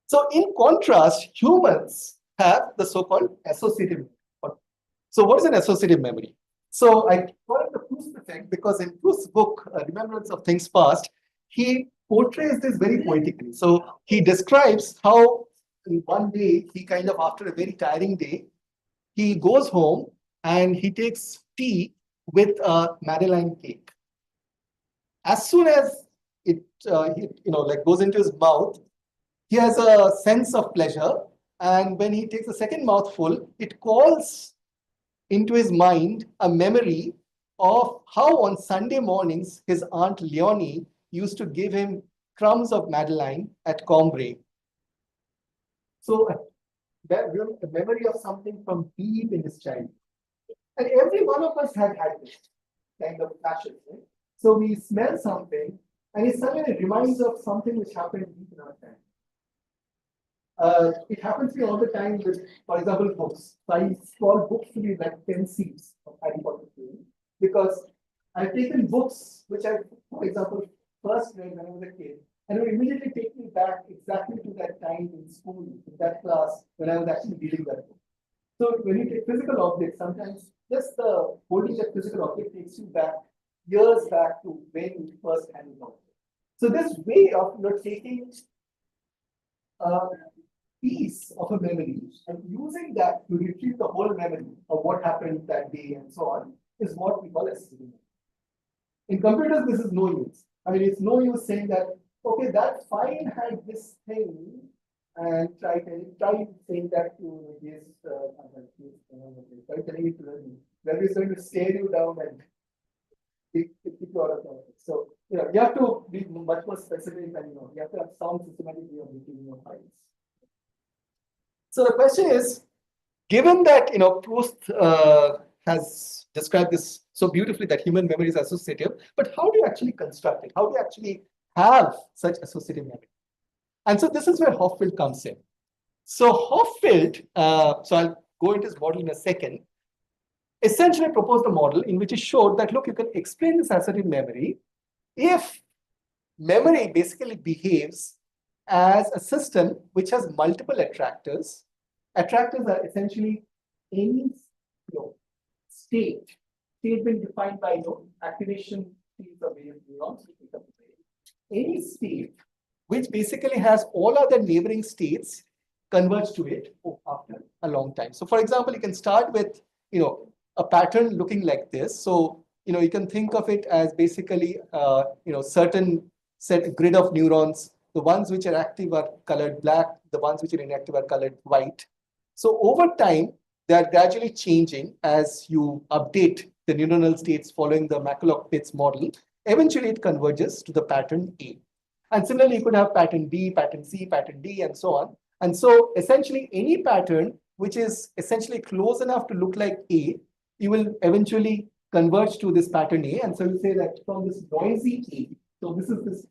So in contrast, humans have the so-called associative memory. So what is an associative memory? So I call it the Proust effect because in Proust's book, Remembrance of Things Past, he portrays this very poetically. So he describes how in one day, he kind of, after a very tiring day, he goes home and he takes tea with a Madeleine cake. As soon as it goes into his mouth, he has a sense of pleasure. And when he takes a second mouthful, it calls into his mind a memory of how on Sunday mornings his aunt Leonie used to give him crumbs of Madeleine at Combray. So that a memory of something from deep in his childhood. And every one of us had this kind of flashes. Right? So we smell something and suddenly it reminds us of something which happened deep in our time. It happens to me all the time with, for example, books. So I call books to be like pencils of Harry Potter because I've taken books which I, for example, first read when I was a kid, and it would immediately take me back exactly to that time in school, in that class, when I was actually reading that book. So when you take physical objects, sometimes just the holding that physical object takes you back, years back to when you first handled it. So this way of taking piece of a memory and using that to retrieve the whole memory of what happened that day and so on is what we call associative memory. In computers, this is no use. I mean, it's no use saying that, okay, that file had this thing, and try saying that to this, try telling it to them. That is going to stare you down and kick you out of the office. So, you have to be much more specific and, you have to have some systematic way of retrieving your files. So the question is, given that Proust has described this so beautifully that human memory is associative, but how do you actually construct it? How do you actually have such associative memory? And so this is where Hopfield comes in. So Hopfield, so I'll go into his model in a second, essentially proposed a model in which he showed that, look, you can explain this assertive memory if memory basically behaves as a system which has multiple attractors. Attractors are essentially any state being defined by activation fields of various neurons. Any state which basically has all other neighboring states converge to it after a long time. So for example, you can start with a pattern looking like this. So you can think of it as basically certain grid of neurons. The ones which are active are colored black, the ones which are inactive are colored white. So over time, they are gradually changing as you update the neuronal states following the McCulloch-Pitts model. Eventually, it converges to the pattern A. And similarly, you could have pattern B, pattern C, pattern D, and so on. And so essentially, any pattern which is essentially close enough to look like A, you will eventually converge to this pattern A. And so you say that from this noisy A, so this is this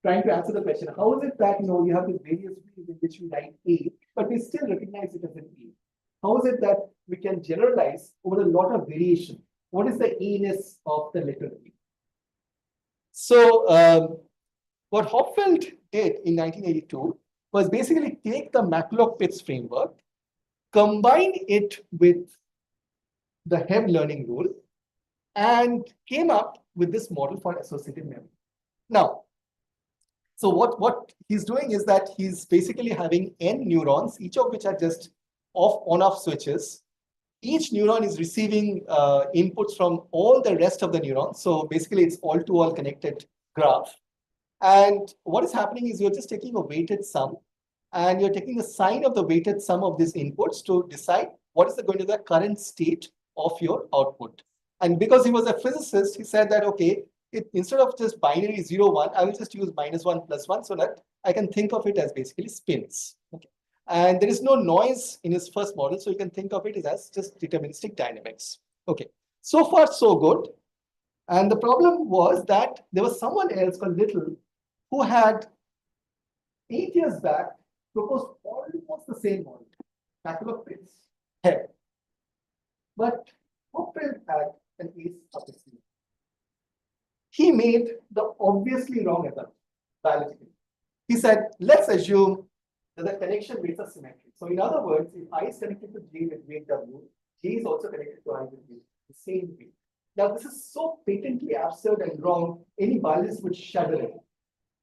trying to answer the question, how is it that you have these various ways in which we write A, but we still recognize it as an A? How is it that we can generalize over a lot of variation? What is the A-ness of the letter A? So what Hopfield did in 1982 was basically take the McCulloch-Pitts framework, combine it with the Hebb learning rule, and came up with this model for associative memory. Now, so what he's doing is that he's basically having n neurons, each of which are just on-off switches. Each neuron is receiving inputs from all the rest of the neurons. So basically, it's all-to-all connected graph. And what is happening is you're just taking a weighted sum, and you're taking the sign of the weighted sum of these inputs to decide what is going to be the current state of your output. And because he was a physicist, he said that, okay, instead of just binary 0, 1, I will just use -1 + 1 so that I can think of it as basically spins. Okay. And there is no noise in his first model, so you can think of it as just deterministic dynamics. Okay, so far so good. And the problem was that there was someone else called Little who had 8 years back proposed almost the same model, McCulloch-Pitts, Hebb. But Hopfield had an ace up his sleeve. He made the obviously wrong assumption, biologically. He said, let's assume that the connection weights are symmetric. So in other words, if I is connected to J with weight W, J is also connected to I with weight, the same weight. Now, this is so patently absurd and wrong, any biologist would shudder at it.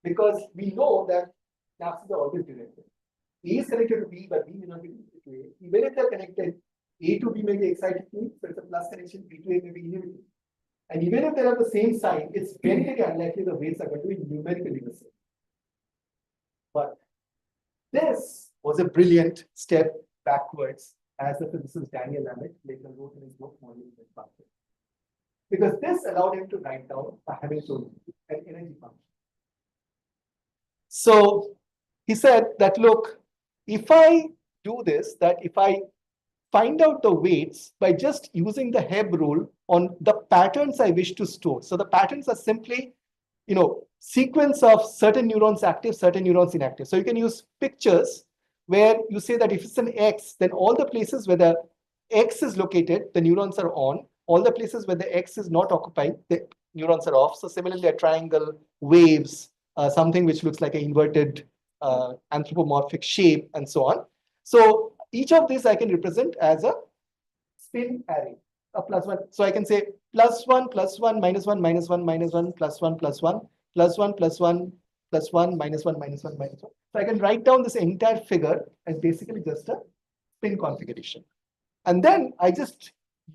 Because we know that synapses are always directed. A is connected to B, but B may not be connected to A. Even if they're connected, A to B may be excited to, so it's a plus connection, B to A may be inhibited. And even if they have the same sign, it's very, very unlikely the weights are going to be numerically the same. But this was a brilliant step backwards, as the physicist Daniel Emmett later wrote in his book, Modeling with Function. Because this allowed him to write down a Hamiltonian, an energy function. So he said that, look, if I do this, that if I find out the weights by just using the Hebb rule on the patterns I wish to store. So the patterns are simply, sequence of certain neurons active, certain neurons inactive. So you can use pictures where you say that if it's an X, then all the places where the X is located, the neurons are on. All the places where the X is not occupied, the neurons are off. So similarly, a triangle, waves, something which looks like an inverted anthropomorphic shape, and so on. So each of these I can represent as a spin array, a +1. So I can say +1, +1, -1, -1, -1, +1, +1, +1, +1, +1, -1, -1, -1. So I can write down this entire figure as basically just a spin configuration. And then I just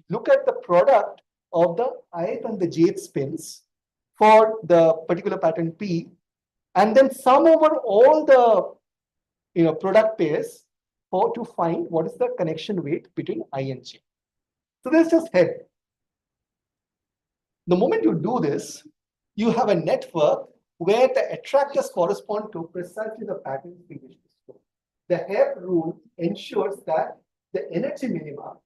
look at the product of the ith and the jth spins for the particular pattern P, and then sum over all the product pairs to find what is the connection weight between I and J. So this is just Hebb. The moment you do this, you have a network where the attractors correspond to precisely the patterns we wish to store. The Hebb rule ensures that the energy minima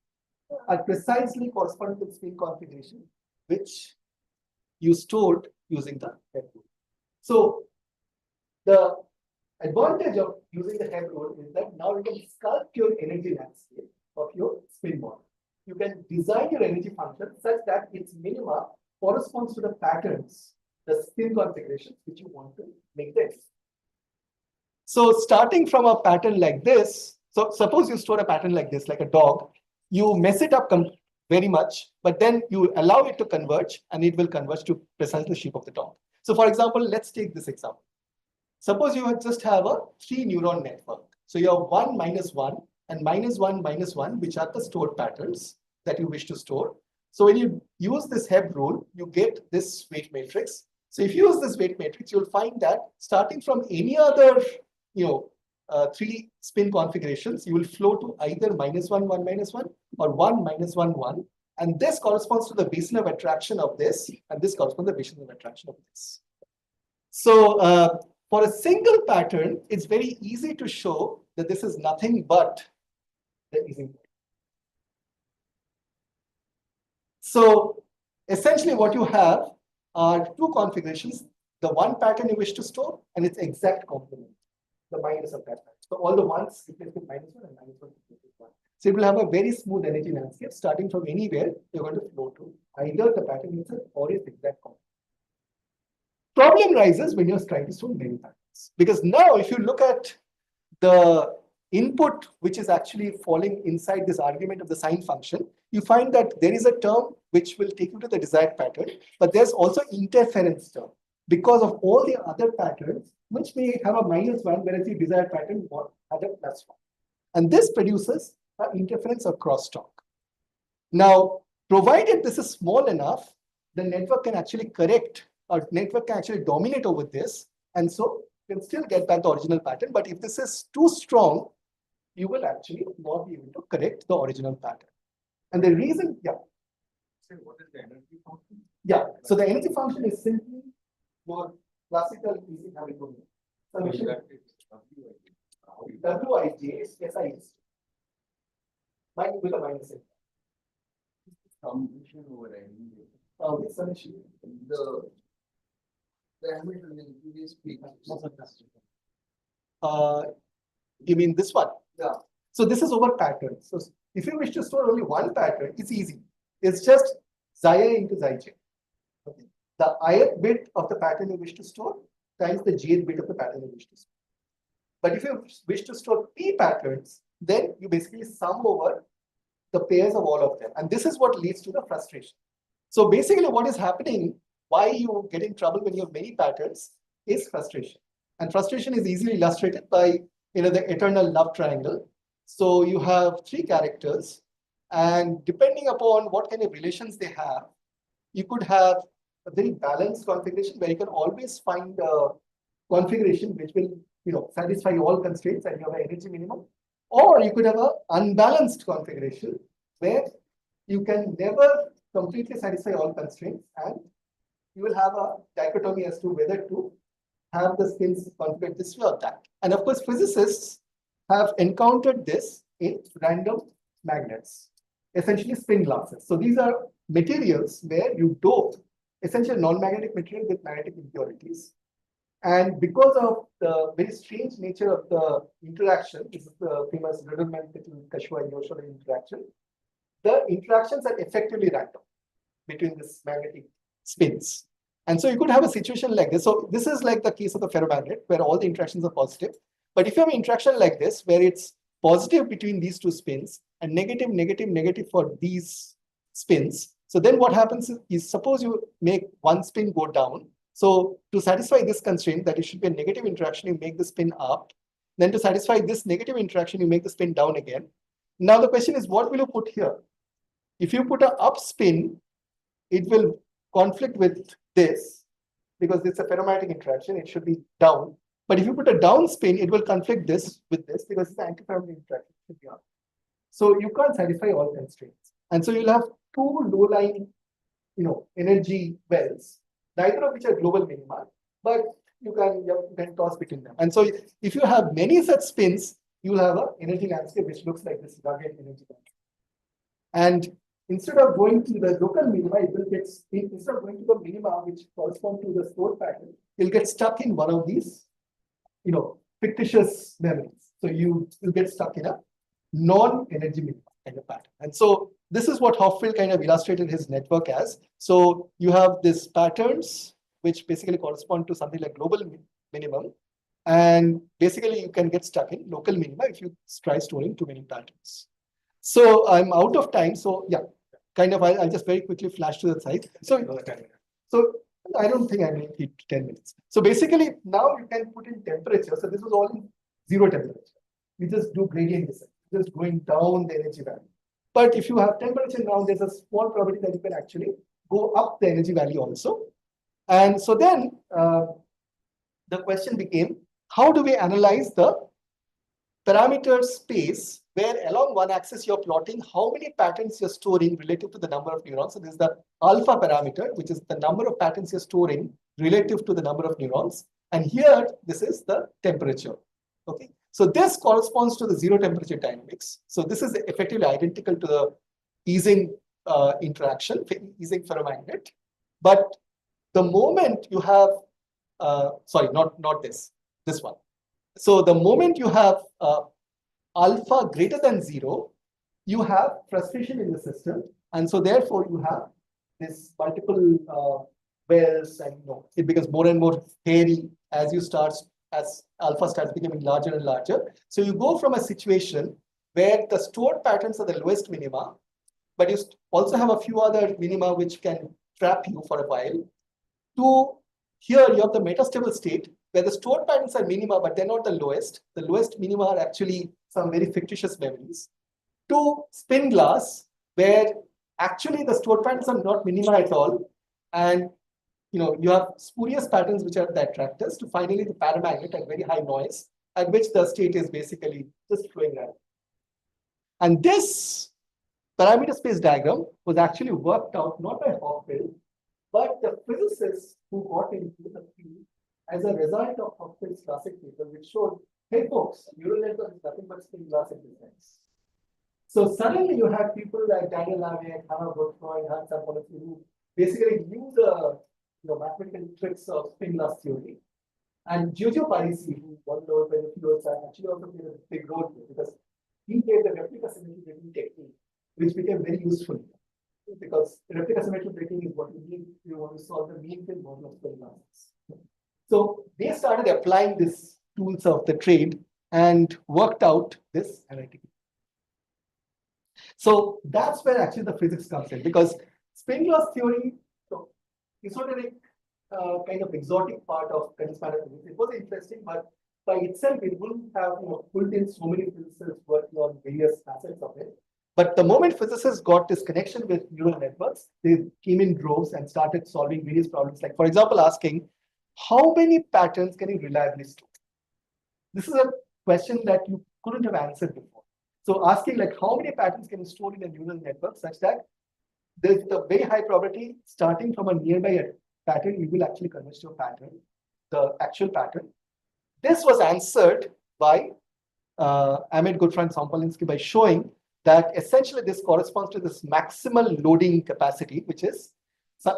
are precisely corresponding to the spin configuration, which you stored using the Hebb rule. So the advantage of using the Hebb rule is that now you can sculpt your energy landscape of your spin model. You can design your energy function such that its minima corresponds to the patterns, the spin configurations which you want to make this. So starting from a pattern like this, so suppose you store a pattern like this, like a dog, you mess it up very much, but then you allow it to converge and it will converge to precisely the shape of the dog. So for example, let's take this example. Suppose you just have a 3 neuron network. So you have 1, -1 and -1, -1, which are the stored patterns that you wish to store. So when you use this Hebb rule, you get this weight matrix. So if you use this weight matrix, you'll find that starting from any other 3 spin configurations, you will flow to either -1, 1, -1 or 1, -1, 1. And this corresponds to the basin of attraction of this, and this corresponds to the basin of attraction of this. So for a single pattern, it's very easy to show that this is nothing but the easing point. So essentially what you have are 2 configurations, the one pattern you wish to store and its exact complement, the minus of that pattern. So all the ones replaced with -1 and -1 replaced with 1. So it will have a very smooth energy landscape starting from anywhere you're going to flow to, either the pattern itself or its exact complement. Problem rises when you're trying to store many patterns. Because now if you look at the input which is actually falling inside this argument of the sine function, you find that there is a term which will take you to the desired pattern, but there's also interference term because of all the other patterns which may have a -1, whereas the desired pattern had a +1. And this produces an interference or crosstalk. Now, provided this is small enough, the network can actually correct, or network can actually dominate over this, and so you can still get back the original pattern. But if this is too strong, you will actually not be able to correct the original pattern. And the reason, So what is the energy function? so the energy function is simply your classical easy Hamiltonian summation. Wij is SI with a minus in. Summation over any. With summation. The Hamiltonian previous speech. You mean this one? Yeah. So this is over pattern. So if you wish to store only one pattern, it's easy. It's just xi a into xi j. Okay. The ith bit of the pattern you wish to store times the jth bit of the pattern you wish to store. But if you wish to store p patterns, then you basically sum over the pairs of all of them. And this is what leads to the frustration. So basically what is happening, why you get in trouble when you have many patterns, is frustration. And frustration is easily illustrated by the eternal love triangle. So you have 3 characters, and depending upon what kind of relations they have, you could have a very balanced configuration where you can always find a configuration which will satisfy all constraints and you have an energy minimum. Or you could have an unbalanced configuration where you can never completely satisfy all constraints, and you will have a dichotomy as to whether to have the spins configured this way or that. And of course, physicists have encountered this in random magnets, essentially spin glasses. So these are materials where you dope essentially non-magnetic material with magnetic impurities. And because of the very strange nature of the interaction, this is the famous Rudolman-Kashua-Yoshida interaction, the interactions are effectively random between this magnetic spins. And so you could have a situation like this. So this is like the case of the ferromagnet, where all the interactions are positive. But if you have an interaction like this, where it's positive between these 2 spins and negative, negative, negative for these spins, so then what happens is suppose you make one spin go down. So to satisfy this constraint that it should be a negative interaction, you make the spin up. Then to satisfy this negative interaction, you make the spin down again. Now the question is, what will you put here? If you put an up spin, it will conflict with this because it's a ferromagnetic interaction, it should be down. But if you put a down spin, it will conflict this with this because it's an antiferromagnetic interaction, it should be up. So you can't satisfy all constraints. And so you'll have 2 low-lying energy wells, neither of which are global minima, but you can toss between them. And so if you have many such spins, you will have an energy landscape which looks like this rugged energy landscape. And instead of going to the local minima, it will get, instead of going to the minima which correspond to the stored pattern, you'll get stuck in one of these, fictitious memories. So you will get stuck in a non-energy minima kind of pattern. And so this is what Hopfield kind of illustrated his network as. So you have these patterns, which basically correspond to something like global minimum. And basically, you can get stuck in local minima if you try storing too many patterns. So I'm out of time. So yeah, kind of, I'll just very quickly flash to the side. So I don't think I need 10 minutes. So basically, now you can put in temperature. So this was all in zero temperature. We just do gradient descent, just going down the energy value. But if you have temperature now, there's a small probability that you can actually go up the energy value also. And so then the question became, how do we analyze the parameter space where along one axis you're plotting how many patterns you're storing relative to the number of neurons? So this is the alpha parameter, which is the number of patterns you're storing relative to the number of neurons. And here, this is the temperature. Okay. So this corresponds to the zero temperature dynamics. So this is effectively identical to the Ising interaction, Ising ferromagnet. But the moment you have, sorry, not this one. So the moment you have alpha greater than 0, you have frustration in the system. And so therefore you have this multiple wells, and it becomes more and more hairy as alpha starts becoming larger and larger. So you go from a situation where the stored patterns are the lowest minima, but you also have a few other minima which can trap you for a while, to here you have the metastable state where the stored patterns are minima, but they're not the lowest. The lowest minima are actually some very fictitious memories. To spin glass, where actually the stored patterns are not minima at all, and you have spurious patterns which are the attractors, to finally the paramagnet at very high noise, at which the state is basically just flowing around. And this parameter space diagram was actually worked out not by Hopfield, but the physicists who got into the field as a result of Hopfield's classic paper, which showed, hey folks, neural network is nothing but spin glass exercise. So suddenly you have people like Daniel Lavie, Hannah Gottfried, Hans Apollotti, who basically knew the mathematical tricks of spin glass theory. And Giorgio Parisi, who won the Nobel Prize a few years back, actually also played a big role here, because he gave the replica symmetry breaking technique, which became very useful. Because replica symmetry breaking is what you need if you want to solve the mean field model of spin glasses. So they started applying these tools of the trade and worked out this analytic. So that's where actually the physics comes in, because spin glass theory, esoteric kind of exotic part of condensed matter physics, it was interesting, but by itself it wouldn't have pulled in so many physicists working on various facets of it. But the moment physicists got this connection with neural networks, they came in droves and started solving various problems. Like, for example, asking, how many patterns can you reliably store? This is a question that you couldn't have answered before. So asking like, how many patterns can you store in a neural network such that there's the very high probability starting from a nearby pattern, you will actually converge to a pattern, the actual pattern. This was answered by Ahmed Gottfried and Sompolinsky by showing that essentially this corresponds to this maximal loading capacity, which is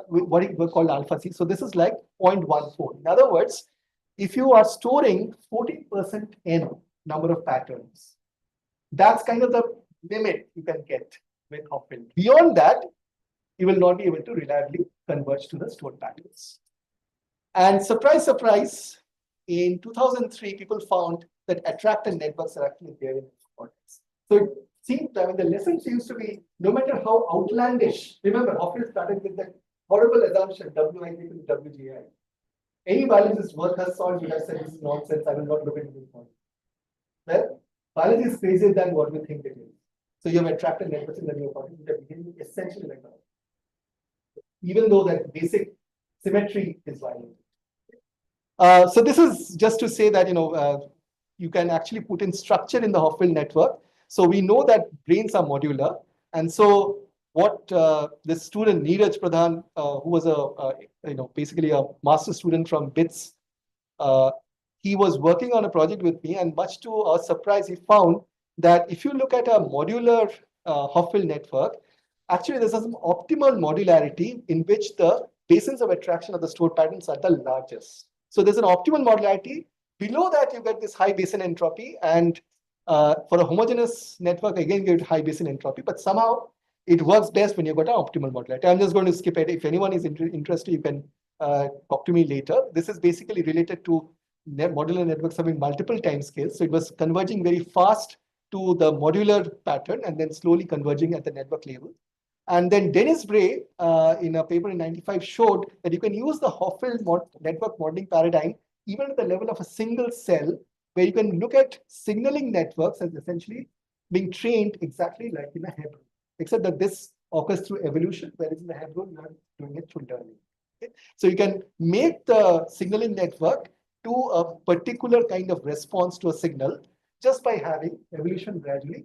what we call alpha C. So this is like 0.14. In other words, if you are storing 40% n number of patterns, that's kind of the limit you can get with Hopfield. Beyond that, you will not be able to reliably converge to the stored patterns. And surprise, surprise, in 2003, people found that attractor networks are actually there in cortex. So it seemed, the lesson seems to be, no matter how outlandish, remember, Hopfield started with that horrible assumption, Wi equal to Wgi. Any biologist worth her salt would have said this is nonsense, I will not look into this point. Well, biology is crazier than what we think it is. So you have attractor networks in the neocortex, which are behaving essentially like that, even though that basic symmetry is violated. So this is just to say that you can actually put in structure in the Hopfield network. So we know that brains are modular, and so what this student Neeraj Pradhan, who was basically a master student from BITS, he was working on a project with me, and much to our surprise, he found that if you look at a modular Hopfield network, actually there's some optimal modularity in which the basins of attraction of the stored patterns are the largest. So there's an optimal modularity. Below that, you get this high basin entropy, and for a homogeneous network, again, you get high basin entropy, but somehow it works best when you've got an optimal modularity. I'm just going to skip it. If anyone is interested, you can talk to me later. This is basically related to modular networks having multiple time scales. So it was converging very fast to the modular pattern and then slowly converging at the network level. And then Dennis Bray, in a paper in 95, showed that you can use the Hopfield network modeling paradigm even at the level of a single cell, where you can look at signaling networks as essentially being trained exactly like in a Hebrew, except that this occurs through evolution, whereas in the Hebrew, you are doing it through learning. Okay? So you can make the signaling network to a particular kind of response to a signal just by having evolution gradually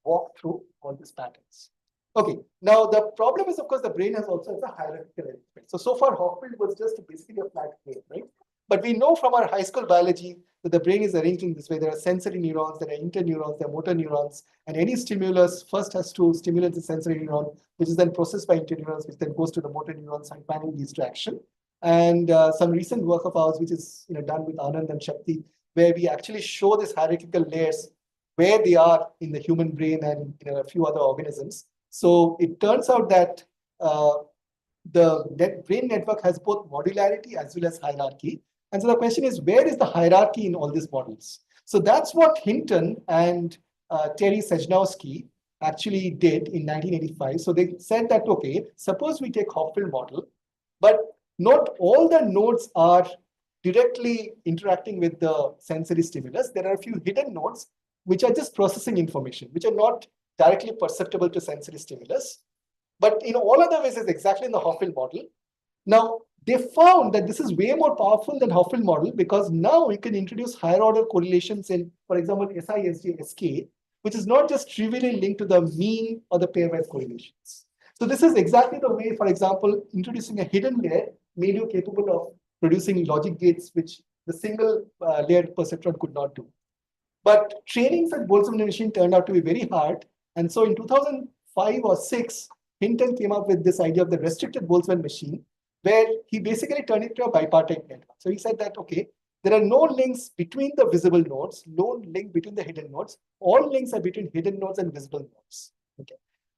walk through all these patterns. Okay, now the problem is, of course, the brain has also a hierarchical element. So far, Hopfield was just basically a flat plate, right? But we know from our high school biology that the brain is arranged in this way. There are sensory neurons, there are interneurons, there are motor neurons, and any stimulus first has to stimulate the sensory neuron, which is then processed by interneurons, which then goes to the motor neurons and finally leads to action. And some recent work of ours, which is done with Anand and Shakti, where we actually show these hierarchical layers where they are in the human brain and a few other organisms. So it turns out that the brain network has both modularity as well as hierarchy. And so the question is, where is the hierarchy in all these models? So that's what Hinton and Terry Sejnowski actually did in 1985. So they said that, okay, suppose we take Hopfield model, but not all the nodes are directly interacting with the sensory stimulus. There are a few hidden nodes which are just processing information, which are not directly perceptible to sensory stimulus. But in all other ways, it's exactly in the Hopfield model. Now, they found that this is way more powerful than Hopfield model because now we can introduce higher order correlations in, for example, SI, SK, which is not just trivially linked to the mean or the pairwise correlations. So this is exactly the way, for example, introducing a hidden layer made you capable of producing logic gates, which the single layered perceptron could not do. But training such Boltzmann machine turned out to be very hard. And so in 2005 or 6, Hinton came up with this idea of the restricted Boltzmann machine, where he basically turned it into a bipartite network. So he said that, okay, there are no links between the visible nodes, no link between the hidden nodes. All links are between hidden nodes and visible nodes. Okay.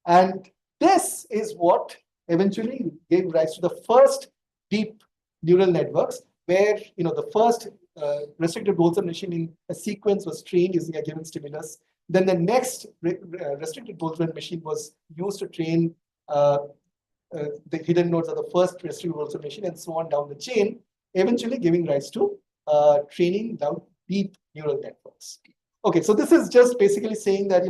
And this is what eventually gave rise to the first deep neural networks, where the first restricted Boltzmann machine in a sequence was trained using a given stimulus. Then the next restricted Boltzmann machine was used to train the hidden nodes of the first restricted Boltzmann machine, and so on down the chain, eventually giving rise to training down deep neural networks. Okay, so this is just basically saying that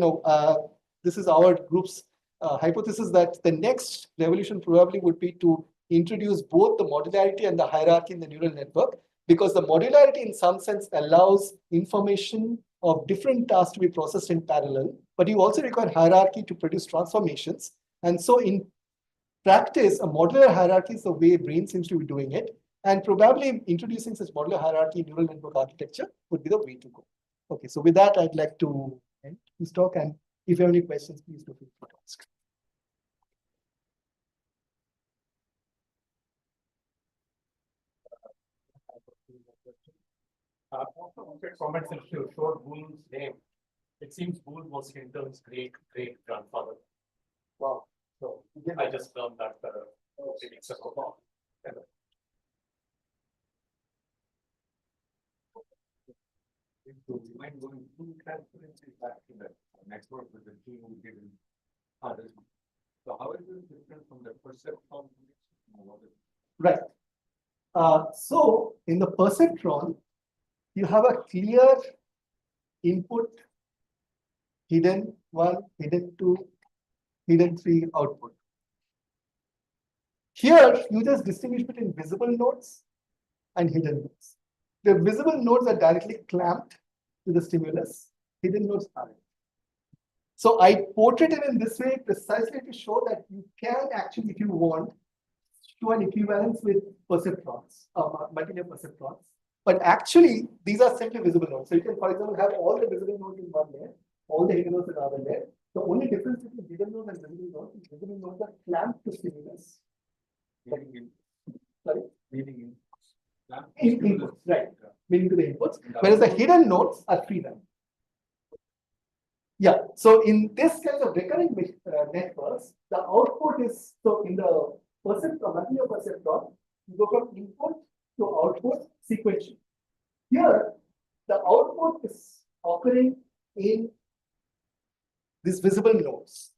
this is our group's hypothesis that the next revolution probably would be to introduce both the modularity and the hierarchy in the neural network, because the modularity in some sense allows information of different tasks to be processed in parallel, but you also require hierarchy to produce transformations. And so in practice, a modular hierarchy is the way brain seems to be doing it, and probably introducing such modular hierarchy in neural network architecture would be the way to go. Okay, so with that, I'd like to end this talk, and if you have any questions, please feel free to ask. Comments if you showed Boole's name. It seems Boole was Hinton's great grandfather. Wow. So I just learned that weeks ago. Do you mind going through transparency back to the network with the two given others? So how is it different from the perceptron? Right. So in the perceptron, you have a clear input, hidden 1, hidden 2, hidden 3 output. Here, you just distinguish between visible nodes and hidden nodes. The visible nodes are directly clamped to the stimulus, hidden nodes aren't. So I portrait it in this way precisely to show that you can actually, if you want, show an equivalence with perceptrons, multi-layer perceptrons. But actually, these are simply visible nodes. So you can, for example, have all the visible nodes in one layer, all the hidden nodes in another layer. The only difference between hidden nodes and visible nodes is visible nodes are clamped to stimulus. Sorry? Inputs, right. Meaning to the inputs. Whereas the hidden nodes are free them. Yeah. So in this kind of recurring networks, the output is, so in the multilayer perceptron, you go from input to output sequentially. Here, the output is occurring in these visible nodes.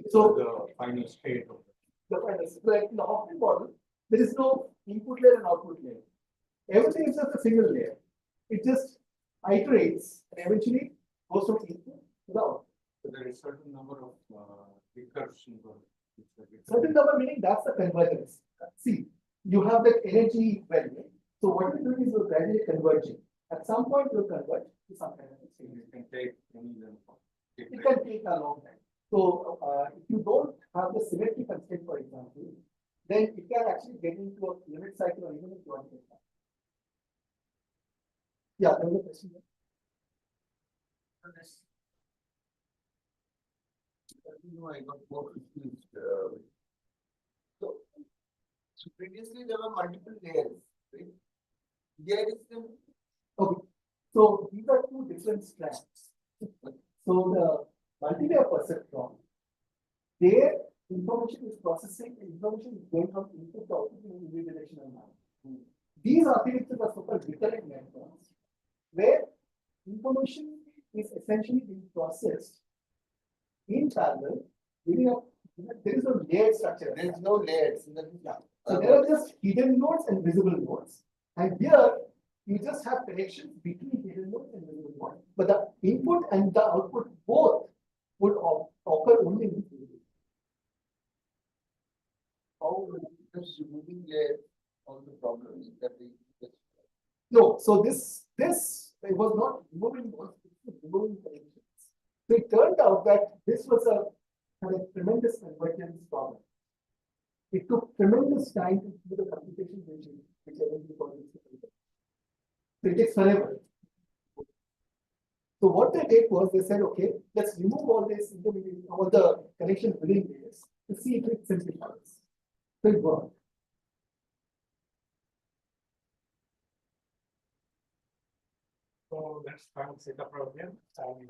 So The final state of like in the Hopfield model, there is no input layer and output layer. Everything is just a single layer. It just iterates and eventually goes from input to the output. So there is certain number of recursion. Certain number meaning that's the convergence. See, you have that energy value. So what you're doing is you're gradually converging. At some point you'll converge to some kind of a state. You can take any length of. It can take a long time. So if you don't have the symmetry constraint, for example, then it can actually get into a unit cycle or even a quantum cycle. Yeah, there was a question. I got more confused. So previously there were multiple layers, right? There is the Okay, so these are two different strands. So the multilayer perceptron, their information is processing, information is going from input to output in a unidirectional manner. These architectures are so-called recurrent networks, where information is essentially being processed in parallel, giving up, there is no layered structure. there is no layers. So there are just hidden nodes and visible nodes. And here, you just have connections between hidden nodes and visible nodes. But the input and the output both would occur only in this video. How does removing layers solve the problem that we just No, so this it was not removing nodes, it was removing connections. So it turned out that this was had a tremendous convergence problem. It took tremendous time to do the computation which eventually called it. So it takes forever. So what they did was they said, okay, let's remove all this intermediate, all the connections within layers to see if it simplifies. So it worked. So let's try and set up again and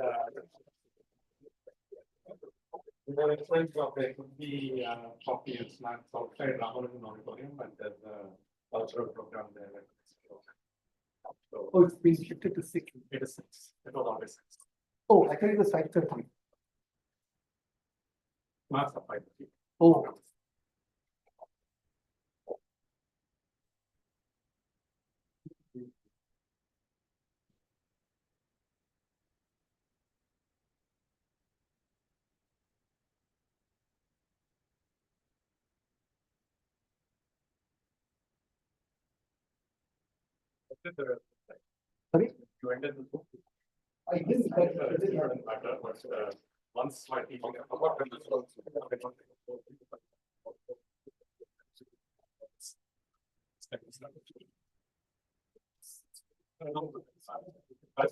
the reference of there could be copy and snacks outside Ramanujan auditorium, and there's a cultural program there. So Oh, it's been shifted to 6. it is 6. It was always 6. Oh, I thought it was 5:30. Marks of 5. Oh, sorry, You ended the book. I didn't. It doesn't matter, but once my people about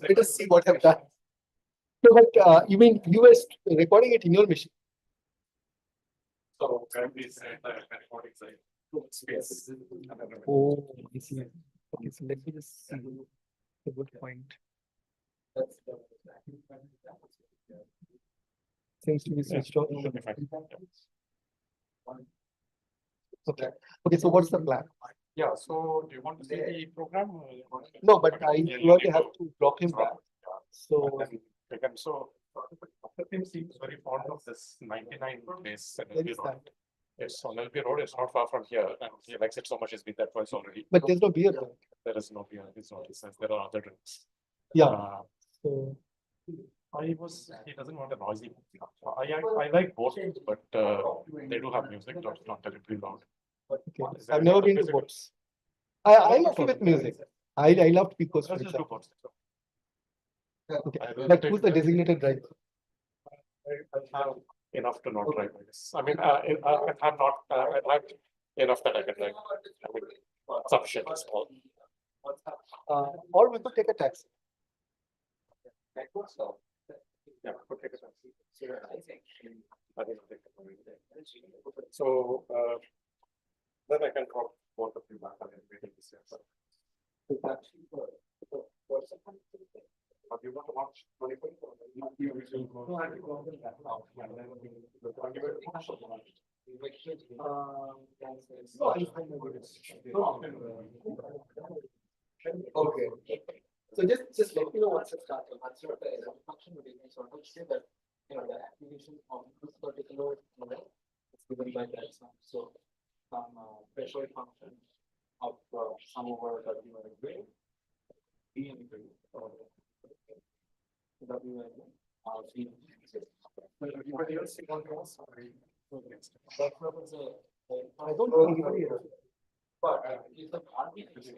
Let us see what I've done. No, but you mean you were recording it in your machine? So currently it's at the recording site. Space. Oh, I see. Okay, so let me just see a good point. Seems to be switched off. Should be fine. Okay. Okay, so what's the plan? Yeah, so do you want to see the program? Or you want to- No, but I Yeah, you really need have to drop him back. So And then we can, so the team seems very fond of this 99 place. at where LB is Road. that? It's on LB Road, it's not far from here, and he likes it so much, he's been there twice already. But there's no beer there. There is no beer, it's not, he says there are other drinks. Yeah. So He doesn't want a noisy. I like both, but they do have music, not terribly loud. okay. Is there I've any never other been to music? boats. I'm okay with music. I love Pico's. Let's just do both. Okay. I will But take who's the that. designated driver? I have enough to not drive, I guess. I mean, I have not, I have enough that I can drive. I mean, sufficient is all. Or we could take a taxi. Yeah, could take a taxi. I think I'll take it. So, then I can drop both of you back and waiting to see. Do you want to watch 24? Okay. So just let me know what's the start. Once you're the function, we can sort of say that, the application of this particular model is given by that sum. So some threshold function of sum over W and grade, B and grade, or W and C. Everybody else, you want to ask? That was I don't know anybody else. but if the arbitrary,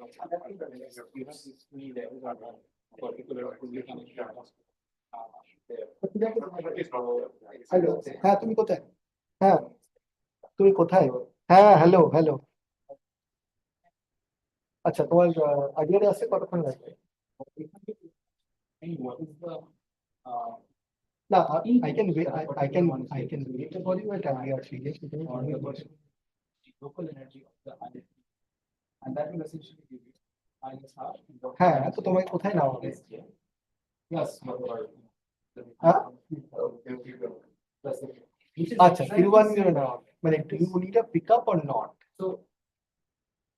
you have this three levels are one particular position there. Hello, হ্যাঁ তুমি কোথায়? হ্যাঁ তুমি কোথায়? হ্যাঁ hello hello. আচ্ছা তোমার আইডিয়াটা আছে কতক্ষণ লাগবে? And what is the না I can wait, I can wait for you at idea actually. or the local energy of the ion, and that will essentially give you minus half. হ্যাঁ তো তোমায় কোথায় নাও হবে? Yes. হ্যাঁ Plus আচ্ছা তিরুবান্নামে নাও হবে। মানে do you need a pickup or not? So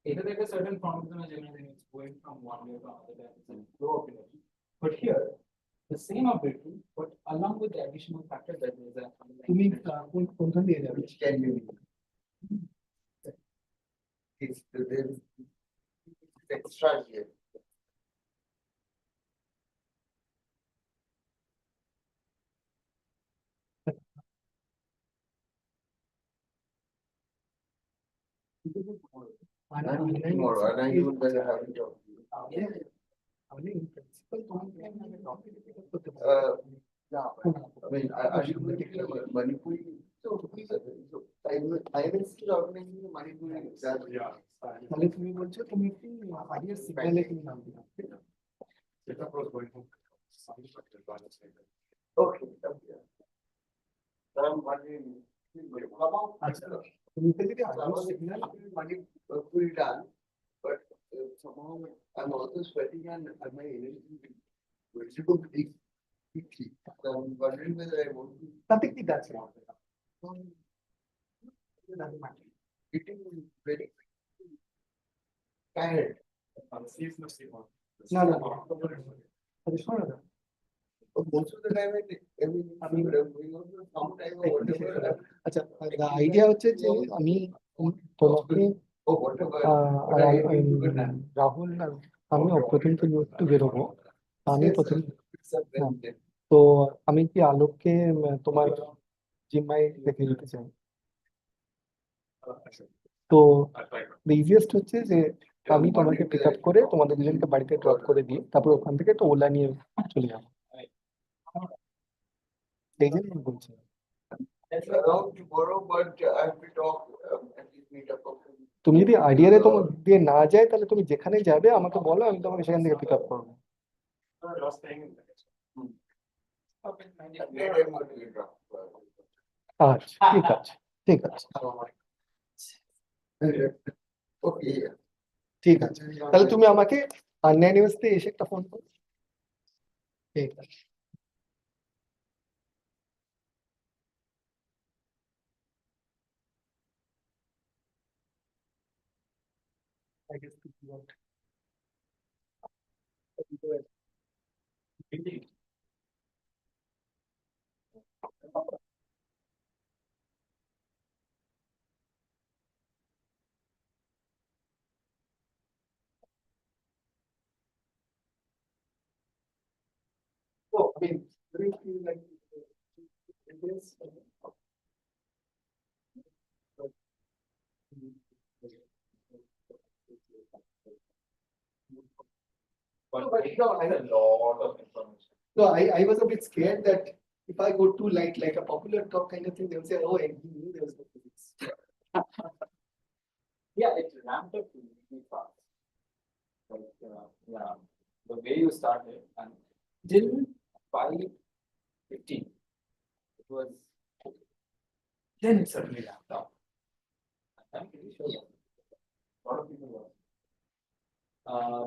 either there is a certain formula generally it's going from one way to another, that is a flow of energy. But here, the same ability, but along with the additional factor that is a তুমি কোনখান দিয়ে যাবে? Which can you? It's there is extra here. Tomorrow, and I don't have a job. আমি in principle তোমাকে করতে Yeah, I mean, I should be taking Manipuri. So, I will still organizing the Manipuri exam. Yeah. তাহলে তুমি বলছো তুমি কি আইডিয়ার সিগন্যালে তুমি নাম দিও। Setup was going to some sort of balance like that. Okay. I'm wondering. আচ্ছা তুমি যদি আইডিয়ার signal Manipuri done, but somehow I'm also sweating and my energy is quickly. So I'm wondering whether I want to. nothing that's wrong. Getting very tired. না না আচ্ছা শোনো না But most of the time, I mean, going on for some time or whatever. আচ্ছা idea হচ্ছে যে আমি তোমাকে Oh, whatever. রাহুল আর আমি প্রথমকে একটু বেরোবো। আমি প্রথম Then তো আমি কি আলোককে তোমার জিম্মায় রেখে দিতে চাই। তো ইজিয়েস্ট হচ্ছে যে আমি তোমাকে পিক আপ করে তোমাদের দুজনকে বাড়িতে ড্রপ করে দিই, তারপর ওখান থেকে তো ওলা নিয়ে চলে যাবো। এই জন্য আমি বলছি around tomorrow, but I have to talk, at least meet up. তুমি যদি আইডিয়ারে তোমার দিয়ে না যায় তাহলে তুমি যেখানে যাবে আমাকে বলো, আমি তোমাকে সেখান থেকে পিক আপ করবো। আচ্ছা ঠিক আছে ঠিক আছে Okay, yeah. ঠিক আছে, তাহলে তুমি আমাকে আন্না নিউজতে এসে একটা ফোন করো। ঠিক আছে। I guess you want. Indeed. Oh, I mean, do you feel like it is? But I had a lot of information. No, I was a bit scared that if I go too like a popular talk kind of thing, they'll say, oh, and he knew there was no physics. Yeah, it ramped up really fast. Like, yeah, the way you started and till 5:15, it was, then it suddenly ramped up. I'm pretty sure a lot of people were.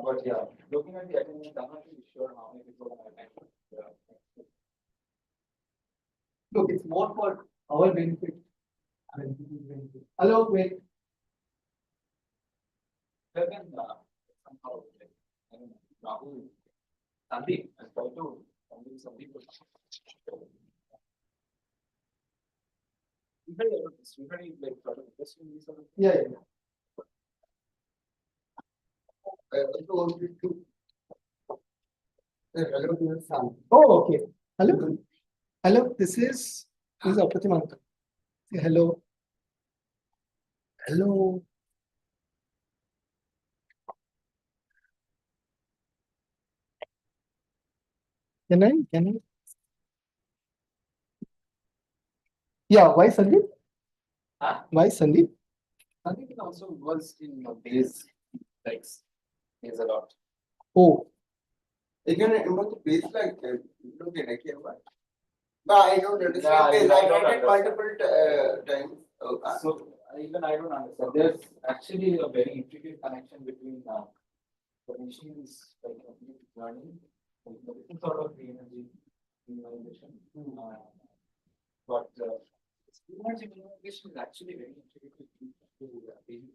But yeah, looking at the attendance, I'm not really sure how many people are attending. Look, it's more for our benefit. Hello, wait. Then, somehow, like, I don't know, Rahul, Sandeep, I try to convince some people. You very like sort of interesting in sort of. Yeah, yeah. I also wanted to. Hello to your son. Oh, okay. Hello. Hello, this is Apratim uncle. Say hello. Hello. Can I? Yeah, why Sandeep? Why Sandeep? Sandeep also was in base, like, is a lot. Oh, Again, it was the base like, look at it, what? But I don't understand, Yeah, I base, I don't read it understand. multiple times. So even I don't understand. There's actually a very intricate connection between the machines like learning, like the different sort of energy minimization. But energy minimization is actually very intricate to daily.